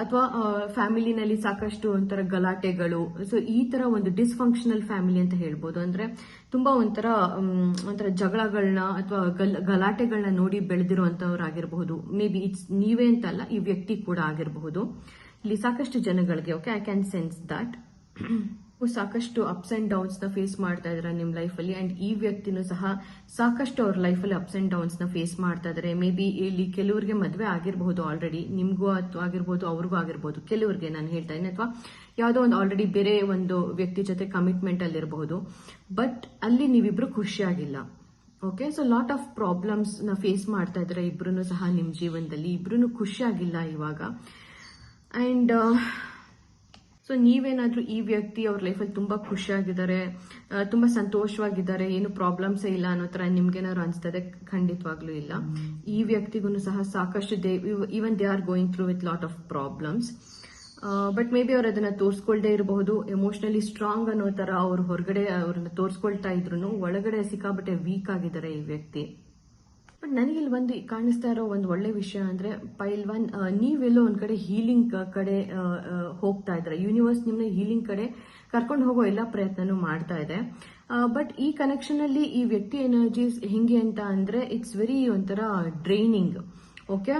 ಅಥವಾ ಫ್ಯಾಮಿಲಿನಲ್ಲಿ ಸಾಕಷ್ಟು ಒಂಥರ ಗಲಾಟೆಗಳು. ಸೊ ಈ ತರ ಒಂದು ಡಿಸ್ಫಂಕ್ಷನಲ್ ಫ್ಯಾಮಿಲಿ ಅಂತ ಹೇಳ್ಬೋದು. ಅಂದ್ರೆ ತುಂಬಾ ಒಂಥರ ಜಗಳಗಳನ್ನ ಅಥವಾ ಗಲಾಟೆಗಳನ್ನ ನೋಡಿ ಬೆಳೆದಿರುವಂತವ್ರಾಗಿರಬಹುದು. ಮೇ ಬಿ ಇಟ್ಸ್ ನೀವೇ ಅಂತಲ್ಲ, ಈ ವ್ಯಕ್ತಿ ಕೂಡ ಆಗಿರಬಹುದು. ಇಲ್ಲಿ ಸಾಕಷ್ಟು ಜನಗಳಿಗೆ okay, I can sense that ಸಾಕಷ್ಟು ಅಪ್ಸ್ ಅಂಡ್ ಡೌನ್ಸ್ ನ ಫೇಸ್ ಮಾಡ್ತಾ ಇದಾರೆ ನಿಮ್ ಲೈಫ್ ಅಲ್ಲಿ. ಅಂಡ್ ಈ ವ್ಯಕ್ತಿನೂ ಸಹ ಸಾಕಷ್ಟು ಅವ್ರ ಲೈಫ್ ಅಲ್ಲಿ ಅಪ್ಸ್ ಅಂಡ್ ಡೌನ್ಸ್ ನ ಫೇಸ್ ಮಾಡ್ತಾ ಇದಾರೆ. ಮೇ ಬಿ ಇಲ್ಲಿ ಕೆಲವರಿಗೆ ಮದುವೆ ಆಗಿರಬಹುದು ಆಲ್ರೆಡಿ, ನಿಮ್ಗೂ ಆಗಿರ್ಬೋದು, ಅವ್ರಿಗೂ ಆಗಿರ್ಬೋದು. ಕೆಲವರಿಗೆ ನಾನು ಹೇಳ್ತಾ ಇದ್ದೀನಿ, ಅಥವಾ ಯಾವುದೋ ಒಂದು ಆಲ್ರೆಡಿ ಬೇರೆ ಒಂದು ವ್ಯಕ್ತಿ ಜೊತೆ ಕಮಿಟ್ಮೆಂಟ್ ಅಲ್ಲಿ ಇರಬಹುದು. ಬಟ್ ಅಲ್ಲಿ ನೀವಿಬ್ರು ಖುಷಿಯಾಗಿಲ್ಲ. Okay, so lot of problems ನ ಫೇಸ್ ಮಾಡ್ತಾ ಇದಾರೆ ಇಬ್ರು ಸಹ ನಿಮ್ ಜೀವನದಲ್ಲಿ. ಇಬ್ರು ಖುಷಿಯಾಗಿಲ್ಲ ಇವಾಗ. ಅಂಡ್ ಸೊ ನೀವೇನಾದ್ರೂ ಈ ವ್ಯಕ್ತಿ ಅವ್ರ ಲೈಫಲ್ಲಿ ತುಂಬಾ ಖುಷಿಯಾಗಿದ್ದಾರೆ, ತುಂಬಾ ಸಂತೋಷವಾಗಿದ್ದಾರೆ, ಏನು ಪ್ರಾಬ್ಲಮ್ಸ್ ಇಲ್ಲ ಅನ್ನೋ ತರ ನಿಮ್ಗೇನಾದ್ರು ಅನ್ಸ್ತದೆ? ಖಂಡಿತವಾಗ್ಲೂ ಇಲ್ಲ. ಈ ವ್ಯಕ್ತಿಗೂ ಸಹ ಸಾಕಷ್ಟು even they are going through with lot of problems. But may be ಅವ್ರು ಅದನ್ನ ತೋರಿಸ್ಕೊಳ್ದೇ ಇರಬಹುದು. ಎಮೋಷನಲಿ ಸ್ಟ್ರಾಂಗ್ ಅನ್ನೋ ತರ ಅವ್ರು ಹೊರಗಡೆ ಅವ್ರನ್ನ ತೋರಿಸ್ಕೊಳ್ತಾ ಇದ್ರು, ಒಳಗಡೆ ಸಿಕ್ಕಾಬಟ್ಟೆ ವೀಕ್ ಆಗಿದ್ದಾರೆ ಈ ವ್ಯಕ್ತಿ. ಬಟ್ ನನಗಿಲ್ಲಿ ಒಂದು ಕಾಣಿಸ್ತಾ ಇರೋ ಒಂದು ಒಳ್ಳೆ ವಿಷಯ ಅಂದ್ರೆ, ಪೈಲ್ 1, ನೀವೆಲ್ಲೋ ಒಂದ್ ಕಡೆ ಹೀಲಿಂಗ್ ಕಡೆ ಹೋಗ್ತಾ ಇದ್ರೆ, ಯೂನಿವರ್ಸ್ ನಿಮ್ನ ಹೀಲಿಂಗ್ ಕಡೆ ಕರ್ಕೊಂಡು ಹೋಗೋ ಎಲ್ಲ ಪ್ರಯತ್ನನೂ ಮಾಡ್ತಾ ಇದೆ. ಬಟ್ ಈ ಕನೆಕ್ಷನ್ ಅಲ್ಲಿ ಈ ವ್ಯಕ್ತಿ ಎನರ್ಜೀಸ್ ಹಿಂಗೆ ಅಂತ ಅಂದ್ರೆ, ಇಟ್ಸ್ ವೆರಿ ಒಂಥರ ಡ್ರೈನಿಂಗ್. ಓಕೆ,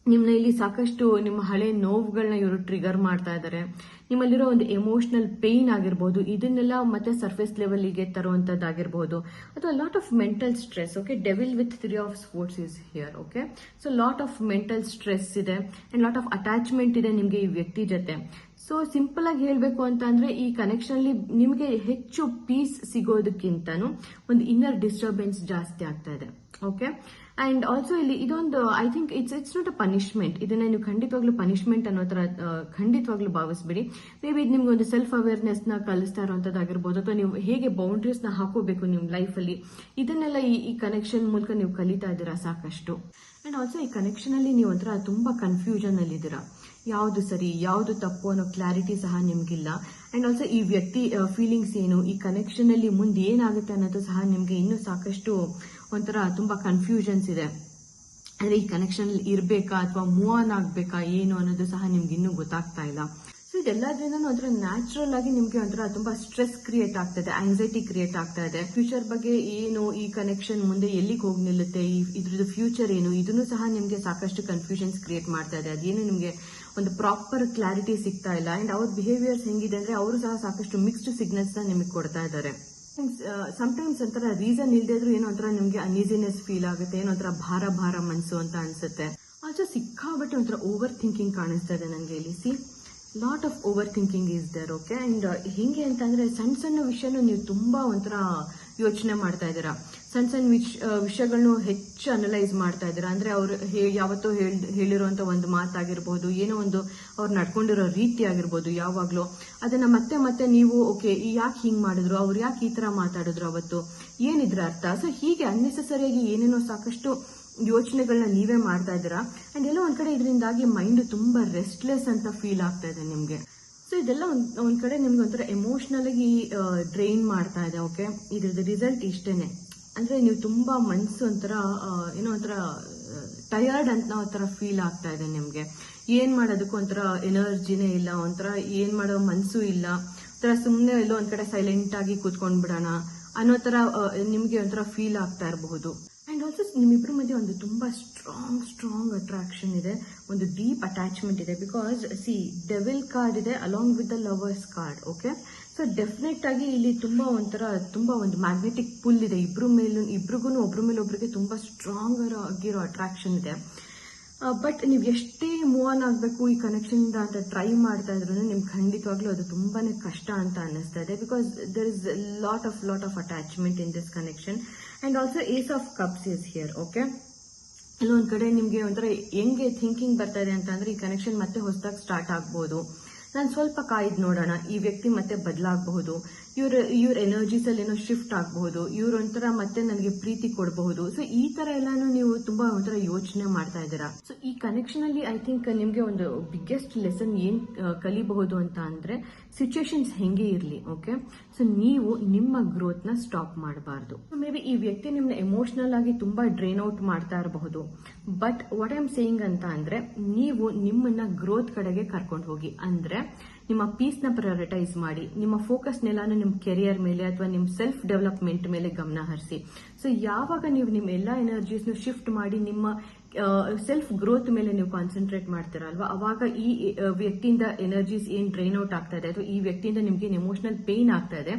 ನಿಮ್ಮನ್ನ ಇಲ್ಲಿ ಸಾಕಷ್ಟು ನಿಮ್ಮ ಹಳೆ ನೋವುಗಳನ್ನ ಇವರು ಟ್ರಿಗರ್ ಮಾಡ್ತಾ ಇದ್ದಾರೆ. ನಿಮ್ಮಲ್ಲಿರೋ ಒಂದು ಎಮೋಷನಲ್ ಪೇನ್ ಆಗಿರ್ಬೋದು, ಇದನ್ನೆಲ್ಲ ಮತ್ತೆ ಸರ್ಫೇಸ್ ಲೆವೆಲ್ಗೆ ತರುವಂತದ್ದಾಗಿರ್ಬೋದು, ಅಥವಾ lot of mental stress. Okay, devil with 3 of Swords is here. Okay, so lot of mental stress ಇದೆ ಅಂಡ್ ಲಾಟ್ ಆಫ್ ಅಟ್ಯಾಚ್ಮೆಂಟ್ ಇದೆ ನಿಮಗೆ ಈ ವ್ಯಕ್ತಿ ಜೊತೆ. ಸೊ ಸಿಂಪಲ್ ಆಗಿ ಹೇಳ್ಬೇಕು ಅಂತ ಅಂದ್ರೆ ಈ ಕನೆಕ್ಷನ್ ಅಲ್ಲಿ ನಿಮಗೆ ಹೆಚ್ಚು ಪೀಸ್ ಸಿಗೋದಕ್ಕಿಂತನೂ ಒಂದು ಇನ್ನರ್ ಡಿಸ್ಟರ್ಬೆನ್ಸ್ ಜಾಸ್ತಿ ಆಗ್ತಾ ಇದೆ. ಓಕೆ, ಅಂಡ್ ಆಲ್ಸೋ ಇಲ್ಲಿ ಇದೊಂದು I think it's not a punishment. ಇದನ್ನ ನೀವು ಖಂಡಿತವಾಗ್ಲೂ ಪನಿಷ್ಮೆಂಟ್ ಅನ್ನೋ ತರ ಖಂಡಿತವಾಗ್ಲೂ ಭಾವಿಸ್ಬಿಡಿ. ಮೇ ಬಿ ಇದು ನಿಮ್ಗೆ ಒಂದು ಸೆಲ್ಫ್ ಅವೇರ್ನೆಸ್ ನ ಕಲಿಸ್ತಾ ಇರುವಂತದ್ದಾಗಿರ್ಬೋದು, ಅಥವಾ ನೀವು ಹೇಗೆ ಬೌಂಡ್ರೀಸ್ ನ ಹಾಕೋಬೇಕು ನಿಮ್ಮ ಲೈಫ್ ಅಲ್ಲಿ, ಇದನ್ನೆಲ್ಲ ಈ ಕನೆಕ್ಷನ್ ಮೂಲಕ ನೀವು ಕಲಿತಾ ಇದ್ದೀರಾ ಸಾಕಷ್ಟು. ಅಂಡ್ ಆಲ್ಸೋ ಈ ಕನೆಕ್ಷನ್ ಅಲ್ಲಿ ನೀವು ಒಂಥರ ತುಂಬಾ ಕನ್ಫ್ಯೂಷನ್ ಅಲ್ಲಿ ಇದ್ದೀರಾ. ಯಾವುದು ಸರಿ ಯಾವುದು ತಪ್ಪು ಅನ್ನೋ ಕ್ಲಾರಿಟಿ ಸಹ ನಿಮ್ಗಿಲ್ಲ. ಅಂಡ್ ಆಲ್ಸೋ ಈ ವ್ಯಕ್ತಿ ಫೀಲಿಂಗ್ಸ್ ಏನು, ಈ ಕನೆಕ್ಷನ್ ಅಲ್ಲಿ ಮುಂದೆ ಏನಾಗುತ್ತೆ ಅನ್ನೋದು ಸಹ ನಿಮ್ಗೆ ಇನ್ನೂ ಸಾಕಷ್ಟು ಒಂಥರ ತುಂಬಾ ಕನ್ಫ್ಯೂಷನ್ಸ್ ಇದೆ. ಅಂದ್ರೆ ಈ ಕನೆಕ್ಷನ್ ಅಲ್ಲಿ ಇರ್ಬೇಕಾ ಅಥವಾ ಮೂವ್ ಆನ್ ಆಗ್ಬೇಕಾ ಏನು ಅನ್ನೋದು ಸಹ ನಿಮ್ಗೆ ಇನ್ನೂ ಗೊತ್ತಾಗ್ತಾ ಇಲ್ಲ. ಸೊ ಇದೆಲ್ಲದ್ರಿಂದ ಒಂಥರ ನ್ಯಾಚುರಲ್ ಆಗಿ ನಿಮ್ಗೆ ಒಂಥರ ತುಂಬಾ ಸ್ಟ್ರೆಸ್ ಕ್ರಿಯೇಟ್ ಆಗ್ತದೆ, ಆಂಗ್ಸೈಟಿ ಕ್ರಿಯೇಟ್ ಆಗ್ತಾ ಇದೆ. ಫ್ಯೂಚರ್ ಬಗ್ಗೆ ಏನು, ಈ ಕನೆಕ್ಷನ್ ಮುಂದೆ ಎಲ್ಲಿಗೆ ಹೋಗಿ ನಿಲ್ಲುತ್ತೆ, ಇದ್ರದ್ದು ಫ್ಯೂಚರ್ ಏನು, ಇದನ್ನು ಸಹ ನಿಮ್ಗೆ ಸಾಕಷ್ಟು ಕನ್ಫ್ಯೂಷನ್ಸ್ ಕ್ರಿಯೇಟ್ ಮಾಡ್ತಾ ಇದೆ. ಅದೇನು ನಿಮ್ಗೆ ಒಂದು ಪ್ರಾಪರ್ ಕ್ಲಾರಿಟಿ ಸಿಗ್ತಾ ಇಲ್ಲ. ಅಂಡ್ ಅವ್ರ ಬಿಹೇವಿಯರ್ಸ್ ಹೆಂಗಿದೆ ಅಂದ್ರೆ ಅವರು ಸಹ ಸಾಕಷ್ಟು ಮಿಕ್ಸ್ಡ್ ಸಿಗ್ನಲ್ಸ್ ನ ನಿಮಗೆ ಕೊಡ್ತಾ ಇದ್ದಾರೆ. ಸಮಟೈಮ್ಸ್ ಒಂಥರ ರೀಸನ್ ಇಲ್ಲದೆ ಇದ್ರು ಏನೋ ಒಂಥರ ನಿಮ್ಗೆ ಅನ್ಈಸಿನೆಸ್ ಫೀಲ್ ಆಗುತ್ತೆ, ಏನೋ ಒಂಥರ ಭಾರ ಭಾರ ಮನ್ಸು ಅಂತ ಅನ್ಸುತ್ತೆ. ಆಲ್ಸೋ ಸಿಕ್ಕಾಬಟ್ಟೆ ಒಂಥರ ಓವರ್ ಥಿಂಕಿಂಗ್ ಕಾಣಿಸ್ತಾ ಇದೆ ನನಗೆ ಇಲ್ಲಿ. See, lot of overthinking is there. Okay, and ಹಿಂಗೆ ಅಂತಂದ್ರೆ ಸಣ್ಣ ಸಣ್ಣ ವಿಷಯನೂ ನೀವು ತುಂಬಾ ಒಂಥರ ಯೋಚನೆ ಮಾಡ್ತಾ ಇದ್ದೀರಾ. ಸಣ್ಣ ಸಣ್ಣ ವಿಷಯಗಳನ್ನು ಹೆಚ್ಚು ಅನಲೈಸ್ ಮಾಡ್ತಾ ಇದ್ದೀರಾ. ಅಂದ್ರೆ ಅವ್ರು ಯಾವತ್ತೋ ಹೇಳಿರುವಂತ ಒಂದು ಮಾತಾಗಿರ್ಬೋದು, ಏನೋ ಒಂದು ಅವ್ರು ನಡ್ಕೊಂಡಿರೋ ರೀತಿ ಆಗಿರ್ಬೋದು, ಯಾವಾಗ್ಲೂ ಅದನ್ನ ಮತ್ತೆ ಮತ್ತೆ ನೀವು ಓಕೆ ಯಾಕೆ ಹಿಂಗ್ ಮಾಡಿದ್ರು, ಅವ್ರು ಯಾಕೆ ಈ ತರ ಮಾತಾಡಿದ್ರು, ಅವತ್ತು ಏನಿದ್ರ ಅರ್ಥ. ಸೊ ಹೀಗೆ ಅನ್ನೆಸೆಸರಿಯಾಗಿ ಏನೇನೋ ಸಾಕಷ್ಟು ಯೋಚನೆಗಳನ್ನ ನೀವೇ ಮಾಡ್ತಾ ಇದ್ದೀರಾ. ಅಂಡ್ ಎಲ್ಲೋ ಒಂದ್ ಕಡೆ ಇದರಿಂದಾಗಿ ಮೈಂಡ್ ತುಂಬಾ ರೆಸ್ಟ್ಲೆಸ್ ಅಂತ ಫೀಲ್ ಆಗ್ತಾ ಇದೆ ನಿಮ್ಗೆ. ಸೊ ಇದೆಲ್ಲ ಒಂದ್ ಕಡೆ ನಿಮ್ಗೆ ಒಂಥರ ಎಮೋಷನಲ್ ಆಗಿ ಡ್ರೈನ್ ಮಾಡ್ತಾ ಇದೆ. ಓಕೆ, ಇದ್ರದ್ದು ರಿಸಲ್ಟ್ ಇಷ್ಟೇನೆ. ಅಂದ್ರೆ ನೀವು ತುಂಬಾ ಮನ್ಸು ಒಂಥರ ಏನೋ ಒಂಥರ ಟಯರ್ಡ್ ಅಂತ ಒಂಥರ ಫೀಲ್ ಆಗ್ತಾ ಇದೆ ನಿಮ್ಗೆ. ಏನ್ ಮಾಡೋದಕ್ಕೂ ಒಂಥರ ಎನರ್ಜಿನೇ ಇಲ್ಲ, ಒಂಥರ ಏನ್ ಮಾಡೋ ಮನ್ಸು ಇಲ್ಲ, ಒಂಥರ ಸುಮ್ನೆ ಎಲ್ಲೋ ಒಂದ್ ಕಡೆ ಸೈಲೆಂಟ್ ಆಗಿ ಕೂತ್ಕೊಂಡ್ ಬಿಡೋಣ ಅನ್ನೋ ತರ ನಿಮ್ಗೆ ಒಂಥರ ಫೀಲ್ ಆಗ್ತಾ ಇರಬಹುದು. ಅಂಡ್ ಆಲ್ಸೋ ನಿಮ್ಮಿಬ್ರ ಮಧ್ಯೆ ಒಂದು ತುಂಬಾ ಸ್ಟ್ರಾಂಗ್ ಅಟ್ರಾಕ್ಷನ್ ಇದೆ, ಒಂದು ಡೀಪ್ ಅಟ್ಯಾಚ್ಮೆಂಟ್ ಇದೆ. ಬಿಕಾಸ್ ಸಿ, ಡೆವಿಲ್ ಕಾರ್ಡ್ ಇದೆ along with the lovers card. Okay, so definite ಆಗಿ ಇಲ್ಲಿ ತುಂಬಾ ಒಂದು ಮ್ಯಾಗ್ನೆಟಿಕ್ ಪುಲ್ ಇದೆ ಇಬ್ರಿಗೂ ಒಬ್ರ ಮೇಲೆ ಒಬ್ರಿಗೆ ತುಂಬಾ ಸ್ಟ್ರಾಂಗ್ ಆಗಿರೋ ಅಟ್ರಾಕ್ಷನ್ ಇದೆ. ಬಟ್ ನೀವು ಎಷ್ಟೇ ಮೂವ್ ಆನ್ ಆಗಬೇಕು ಈ ಕನೆಕ್ಷನ್ ಇಂದ ಅಂತ ಟ್ರೈ ಮಾಡ್ತಾ ಇದ್ರು ನಿಮ್ಗೆ ಖಂಡಿತವಾಗ್ಲೂ ಅದು ತುಂಬಾನೇ ಕಷ್ಟ ಅಂತ ಅನ್ನಿಸ್ತಾ ಇದೆ. Because there is lot of attachment in this connection. And also ace of cups is here. Okay, ಎಲ್ಲೊಂದ್ ಕಡೆ ನಿಮ್ಗೆ ಒಂಥರ ಹೆಂಗೆ ಥಿಂಕಿಂಗ್ ಬರ್ತಾ ಇದೆ ಅಂತ ಅಂದ್ರೆ ಈ ಕನೆಕ್ಷನ್ ಮತ್ತೆ ಹೊಸದಾಗಿ ಸ್ಟಾರ್ಟ್ ಆಗ್ಬಹುದು, ನಾನು ಸ್ವಲ್ಪ ಕಾಯ್ದು ನೋಡೋಣ, ಈ ವ್ಯಕ್ತಿ ಮತ್ತೆ ಬದಲಾಗಬಹುದು, ಇವ್ರ ಎನರ್ಜೀಸ್ ಅಲ್ಲಿ ಏನೋ ಶಿಫ್ಟ್ ಆಗಬಹುದು, ಒಂಥರ ಮತ್ತೆ ನನಗೆ ಪ್ರೀತಿ ಕೊಡಬಹುದು. ಸೊ ಈ ತರ ಎಲ್ಲಾನು ನೀವು ತುಂಬಾ ಒಂಥರ ಯೋಚನೆ ಮಾಡ್ತಾ ಇದ್ದೀರಾ. ಸೊ ಈ ಕನೆಕ್ಷನ್ ಅಲ್ಲಿ ಐ ಥಿಂಕ್ ನಿಮ್ಗೆ ಒಂದು ಬಿಗ್ಗೆಸ್ಟ್ ಲೆಸನ್ ಏನ್ ಕಲಿಬಹುದು ಅಂತ ಅಂದ್ರೆ ಸಿಚುಯೇಷನ್ಸ್ ಹೆಂಗೆ ಇರ್ಲಿ. ಓಕೆ, ಸೊ ನೀವು ನಿಮ್ಮ ಗ್ರೋತ್ ನ ಸ್ಟಾಪ್ ಮಾಡಬಾರ್ದು. ಮೇ ಬಿ ಈ ವ್ಯಕ್ತಿ ನಿಮ್ನ ಎಮೋಷನಲ್ ಆಗಿ ತುಂಬಾ ಡ್ರೈನ್ ಔಟ್ ಮಾಡ್ತಾ ಇರಬಹುದು. But what I am saying ಅಂತ ಅಂದ್ರೆ ನೀವು ನಿಮ್ಮನ್ನ ಗ್ರೋತ್ ಕಡೆಗೆ ಕರ್ಕೊಂಡು ಹೋಗಿ. ಅಂದ್ರೆ ನಿಮ್ಮ ಪೀಸ್ ನ ಪ್ರಯಾರಿಟೈಸ್ ಮಾಡಿ, ನಿಮ್ಮ ಫೋಕಸ್ ನೆಲ್ಲಾನು ನಿಮ್ಮ ಕೆರಿಯರ್ ಮೇಲೆ ಅಥವಾ ನಿಮ್ಮ ಸೆಲ್ಫ್ ಡೆವಲಪ್ಮೆಂಟ್ ಮೇಲೆ ಗಮನ ಹರಿಸಿ. ಸೊ ಯಾವಾಗ ನೀವು ನಿಮ್ಮ ಎಲ್ಲಾ ಎನರ್ಜೀಸ್ ಶಿಫ್ಟ್ ಮಾಡಿ ನಿಮ್ಮ ಸೆಲ್ಫ್ ಗ್ರೋತ್ ಮೇಲೆ ನೀವು ಕಾನ್ಸಂಟ್ರೇಟ್ ಮಾಡ್ತೀರಲ್ವಾ, ಅವಾಗ ಈ ವ್ಯಕ್ತಿಯಿಂದ ಎನರ್ಜೀಸ್ ಏನ್ ಡ್ರೈನ್ ಔಟ್ ಆಗ್ತಾ ಇದೆ ಅಥವಾ ಈ ವ್ಯಕ್ತಿಯಿಂದ ನಿಮ್ಗೆ ಎಮೋಷನಲ್ ಪೇನ್ ಆಗ್ತಾ ಇದೆ,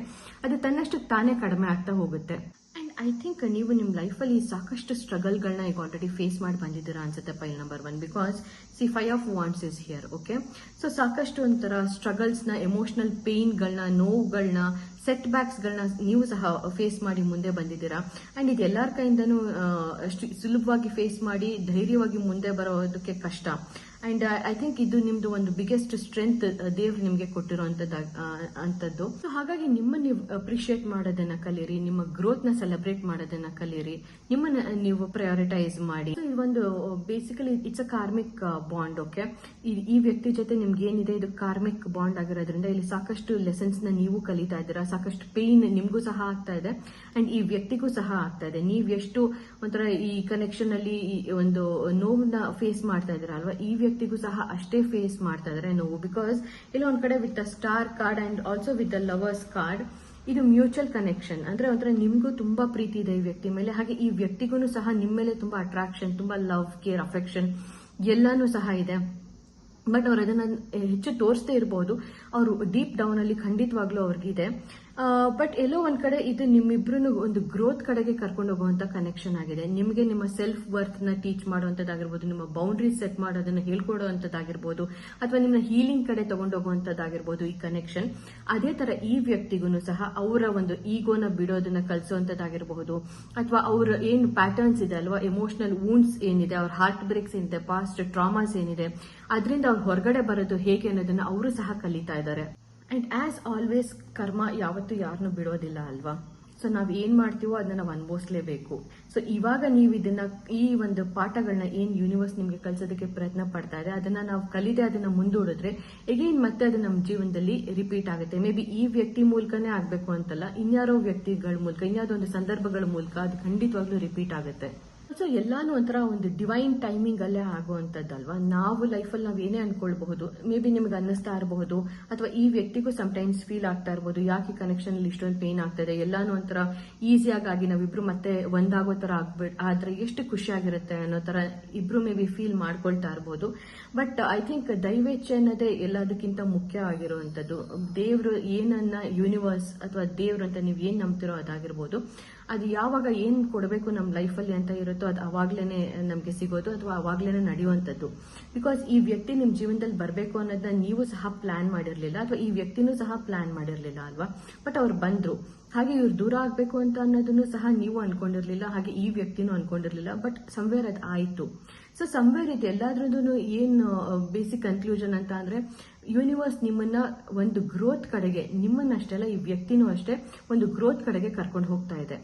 ಅದು ತನ್ನಷ್ಟು ತಾನೇ ಕಡಿಮೆ ಆಗ್ತಾ ಹೋಗುತ್ತೆ. ಅಂಡ್ ಐ ಥಿಂಕ್ ನೀವು ನಿಮ್ಮ ಲೈಫಲ್ಲಿ ಸಾಕಷ್ಟು ಸ್ಟ್ರಗಲ್ಗಳನ್ನ ಈಗ ಆಲ್ರೆಡಿ ಫೇಸ್ ಮಾಡಿ ಬಂದಿದ್ದೀರಾ ಅನ್ಸುತ್ತೆ. ಪೈಲ್ number 1 because C 5 of Wands is here. Okay, so ಸಾಕಷ್ಟು ಒಂಥರ ಸ್ಟ್ರಗಲ್ಸ್ ನ, ಎಮೋಷನಲ್ ಪೇನ್ಗಳನ್ನ, ನೋವುಗಳನ್ನ, ಸೆಟ್ ಬ್ಯಾಕ್ಸ್ ಗಳನ್ನ ನೀವು ಸಹ ಫೇಸ್ ಮಾಡಿ ಮುಂದೆ ಬಂದಿದ್ದೀರಾ. ಅಂಡ್ ಇದು ಎಲ್ಲರ ಕೈಯಿಂದನೂ ಅಷ್ಟು ಸುಲಭವಾಗಿ ಫೇಸ್ ಮಾಡಿ ಧೈರ್ಯವಾಗಿ ಮುಂದೆ ಬರೋದಕ್ಕೆ ಕಷ್ಟ. ಅಂಡ್ ಐ ಥಿಂಕ್ ಇದು ನಿಮ್ದು ಒಂದು ಬಿಗ್ಗೆಸ್ಟ್ ಸ್ಟ್ರೆಂತ್ ದೇವ್ರು ನಿಮ್ಗೆ ಕೊಟ್ಟಿರುವಂತದ್ದು. ಸೊ ಹಾಗಾಗಿ ನಿಮ್ಮನ್ನ ನೀವು ಅಪ್ರಿಶಿಯೇಟ್ ಮಾಡೋದನ್ನ ಕಲೀರಿ, ನಿಮ್ಮ ಗ್ರೋತ್ ನ ಸೆಲೆಬ್ರೇಟ್ ಮಾಡೋದನ್ನ ಕಲೀರಿ, ನಿಮ್ಮನ್ನ ನೀವು ಪ್ರಯಾರಿಟೈಸ್ ಮಾಡಿ. ಇದು ಒಂದು basically it's a karmic bond. Okay, ಈ ವ್ಯಕ್ತಿ ಜೊತೆ ನಿಮ್ಗೆ ಏನಿದೆ ಇದು ಕಾರ್ಮಿಕ್ ಬಾಂಡ್ ಆಗಿರೋದ್ರಿಂದ ಇಲ್ಲಿ ಸಾಕಷ್ಟು ಲೆಸನ್ಸ್ ನ ನೀವು ಕಲಿತಾ ಇದ್ದೀರಾ, ಸಾಕಷ್ಟು ಪೇನ್ ನಿಮ್ಗೂ ಸಹ ಆಗ್ತಾ ಇದೆ ಅಂಡ್ ಈ ವ್ಯಕ್ತಿಗೂ ಸಹ ಆಗ್ತಾ ಇದೆ. ನೀವ್ ಎಷ್ಟು ಒಂಥರ ಈ ಕನೆಕ್ಷನ್ ಅಲ್ಲಿ ಒಂದು ನೋವನ್ನ ಫೇಸ್ ಮಾಡ್ತಾ ಇದ್ದೀರಾ ಅಲ್ವಾ, ಈ ವ್ಯಕ್ತಿಗೂ ಸಹ ಅಷ್ಟೇ ಫೇಸ್ ಮಾಡ್ತಾ ಇದಾರೆ ನೋವು. ಬಿಕಾಸ್ ಇಲ್ಲ ಒಂದ್ ಕಡೆ with the star card and also with the lovers card ಇದು ಮ್ಯೂಚುವಲ್ ಕನೆಕ್ಷನ್. ಅಂದ್ರೆ ಒಂಥರ ನಿಮ್ಗೂ ತುಂಬಾ ಪ್ರೀತಿ ಇದೆ ಈ ವ್ಯಕ್ತಿ ಮೇಲೆ, ಹಾಗೆ ಈ ವ್ಯಕ್ತಿಗೂ ಸಹ ನಿಮ್ಮ ಮೇಲೆ ತುಂಬಾ ಅಟ್ರಾಕ್ಷನ್, ತುಂಬಾ ಲವ್, ಕೇರ್, ಅಫೆಕ್ಷನ್ ಎಲ್ಲಾನು ಸಹ ಇದೆ. ಬಟ್ ಅವ್ರು ಅದನ್ನ ಹೆಚ್ಚು ತೋರಿಸದೇ ಇರಬಹುದು. ಅವರು ಡೀಪ್ ಡೌನ್ ಅಲ್ಲಿ ಖಂಡಿತವಾಗ್ಲೂ ಅವ್ರಿಗಿದೆ. ಬಟ್ ಎಲ್ಲೋ ಒಂದ್ ಕಡೆ ಇದು ನಿಮ್ಮಿಬ್ರು ಒಂದು ಗ್ರೋತ್ ಕಡೆಗೆ ಕರ್ಕೊಂಡು ಹೋಗುವಂತ ಕನೆಕ್ಷನ್ ಆಗಿದೆ. ನಿಮಗೆ ನಿಮ್ಮ ಸೆಲ್ಫ್ ವರ್ತ್ ನ ಟೀಚ್ ಮಾಡುವಂತದ್ದಾಗಿರ್ಬೋದು, ನಿಮ್ಮ ಬೌಂಡ್ರೀಸ್ ಸೆಟ್ ಮಾಡೋದನ್ನ ಹೇಳ್ಕೊಡುವಂತದ್ದಾಗಿರ್ಬೋದು, ಅಥವಾ ನಿಮ್ಮ ಹೀಲಿಂಗ್ ಕಡೆ ತಗೊಂಡೋಗುವಂತದ್ದಾಗಿರ್ಬೋದು ಈ ಕನೆಕ್ಷನ್. ಅದೇ ತರ ಈ ವ್ಯಕ್ತಿಗೂ ಸಹ ಅವರ ಒಂದು ಈಗೋನ ಬಿಡೋದನ್ನ ಕಲಿಸುವಂತದ್ದಾಗಿರಬಹುದು, ಅಥವಾ ಅವರ ಏನು ಪ್ಯಾಟರ್ನ್ಸ್ ಇದೆ ಅಲ್ವಾ, ಎಮೋಷನಲ್ ವೂಂಡ್ಸ್ ಏನಿದೆ, ಅವ್ರ ಹಾರ್ಟ್ ಬ್ರೇಕ್ಸ್ ಏನಿದೆ, ಪಾಸ್ಟ್ ಟ್ರಾಮಾಸ್ ಏನಿದೆ, ಅದರಿಂದ ಅವ್ರು ಹೊರಗಡೆ ಬರೋದು ಹೇಗೆ ಅನ್ನೋದನ್ನ ಅವರು ಸಹ ಕಲಿತಾ ಇದ್ದಾರೆ. ಅಂಡ್ ಆಸ್ ಆಲ್ವೇಸ್ ಕರ್ಮ ಯಾವತ್ತೂ ಯಾರನ್ನು ಬಿಡೋದಿಲ್ಲ ಅಲ್ವಾ. ಸೊ ನಾವ್ ಏನ್ ಮಾಡ್ತೀವೋ ಅದನ್ನ ನಾವು ಅನುಭವಿಸಲೇಬೇಕು. ಸೊ ಇವಾಗ ನೀವು ಇದನ್ನ ಈ ಒಂದು ಪಾಠಗಳನ್ನ ಏನ್ ಯೂನಿವರ್ಸ್ ನಿಮ್ಗೆ ಕಲ್ಸೋದಕ್ಕೆ ಪ್ರಯತ್ನ ಪಡ್ತಾ ಇದೆ ಅದನ್ನ ನಾವು ಕಲಿದೆ ಅದನ್ನ ಮುಂದೂಡಿದ್ರೆ ಎಗೇನ್ ಮತ್ತೆ ಅದು ನಮ್ಮ ಜೀವನದಲ್ಲಿ ರಿಪೀಟ್ ಆಗುತ್ತೆ. ಮೇ ಬಿ ಈ ವ್ಯಕ್ತಿ ಮೂಲಕನೇ ಆಗ್ಬೇಕು ಅಂತಲ್ಲ, ಇನ್ಯಾರೋ ವ್ಯಕ್ತಿಗಳ ಮೂಲಕ, ಇನ್ಯಾವುದೋ ಒಂದು ಸಂದರ್ಭಗಳ ಮೂಲಕ ಅದು ಖಂಡಿತವಾಗ್ಲೂ ರಿಪೀಟ್ ಆಗುತ್ತೆ. ಸೊ ಎಲ್ಲಾನು ಒಂಥರ ಒಂದು ಡಿವೈನ್ ಟೈಮಿಂಗ್ ಅಲ್ಲೇ ಆಗುವಂತದ್ದಲ್ವಾ. ನಾವು ಲೈಫಲ್ಲಿ ನಾವ್ ಏನೇ ಅನ್ಕೊಳ್ಬಹುದು, ಮೇ ಬಿ ನಿಮ್ಗೆ ಅನ್ನಿಸ್ತಾ ಇರಬಹುದು, ಅಥವಾ ಈ ವ್ಯಕ್ತಿಗೂ ಸಮಟೈಮ್ಸ್ ಫೀಲ್ ಆಗ್ತಾ ಇರಬಹುದು, ಯಾಕೆ ಕನೆಕ್ಷನ್ ಅಲ್ಲಿ ಇಷ್ಟೊಂದು ಪೇನ್ ಆಗ್ತದೆ, ಎಲ್ಲಾನು ಒಂಥರ ಈಸಿಯಾಗಿ ನಾವಿಬ್ರು ಮತ್ತೆ ಒಂದಾಗೋ ತರ ಆದ್ರೆ ಎಷ್ಟು ಖುಷಿಯಾಗಿರುತ್ತೆ ಅನ್ನೋ ತರ ಇಬ್ರು ಮೇ ಬಿ ಫೀಲ್ ಮಾಡ್ಕೊಳ್ತಾ ಇರಬಹುದು. ಬಟ್ ಐ ಥಿಂಕ್ ದೈವೇಚ್ಛೆ ಅನ್ನೋದೇ ಎಲ್ಲದಕ್ಕಿಂತ ಮುಖ್ಯ ಆಗಿರುವಂತದ್ದು. ದೇವ್ರು ಏನನ್ನ, ಯೂನಿವರ್ಸ್ ಅಥವಾ ದೇವ್ರು ಅಂತ ನೀವು ಏನ್ ನಂಬ್ತಿರೋ ಅದಾಗಿರ್ಬೋದು, ಅದು ಯಾವಾಗ ಏನ್ ಕೊಡಬೇಕು ನಮ್ಮ ಲೈಫಲ್ಲಿ ಅಂತ ಇರುತ್ತೋ ಅದು ಅವಾಗ್ಲೇನೆ ನಮ್ಗೆ ಸಿಗೋದು, ಅಥವಾ ಅವಾಗ್ಲೇನೆ ನಡೆಯುವಂಥದ್ದು. ಬಿಕಾಸ್ ಈ ವ್ಯಕ್ತಿ ನಿಮ್ ಜೀವನದಲ್ಲಿ ಬರಬೇಕು ಅನ್ನೋದನ್ನ ನೀವು ಸಹ ಪ್ಲಾನ್ ಮಾಡಿರ್ಲಿಲ್ಲ, ಅಥವಾ ಈ ವ್ಯಕ್ತಿನೂ ಸಹ ಪ್ಲಾನ್ ಮಾಡಿರ್ಲಿಲ್ಲ ಅಲ್ವಾ. ಬಟ್ ಅವ್ರು ಬಂದ್ರು. ಹಾಗೆ ಇವ್ರು ದೂರ ಆಗ್ಬೇಕು ಅಂತ ಅನ್ನೋದನ್ನು ಸಹ ನೀವು ಅನ್ಕೊಂಡಿರ್ಲಿಲ್ಲ, ಹಾಗೆ ಈ ವ್ಯಕ್ತಿನೂ ಅನ್ಕೊಂಡಿರ್ಲಿಲ್ಲ. ಬಟ್ ಸಂವೇರ್ ಅದು ಆಯ್ತು. ಸೊ ಸಂವೇರ್ ಇದೆ ಎಲ್ಲಾದ್ರದ್ದು ಏನ್ ಬೇಸಿಕ್ ಕನ್ಕ್ಲೂಷನ್ ಅಂತ ಅಂದ್ರೆ, ಯೂನಿವರ್ಸ್ ನಿಮ್ಮನ್ನ ಒಂದು ಗ್ರೋತ್ ಕಡೆಗೆ, ನಿಮ್ಮನ್ನಷ್ಟೇ ಅಲ್ಲ ಈ ವ್ಯಕ್ತಿನೂ ಅಷ್ಟೇ ಒಂದು ಗ್ರೋತ್ ಕಡೆಗೆ ಕರ್ಕೊಂಡು ಹೋಗ್ತಾ ಇದೆ.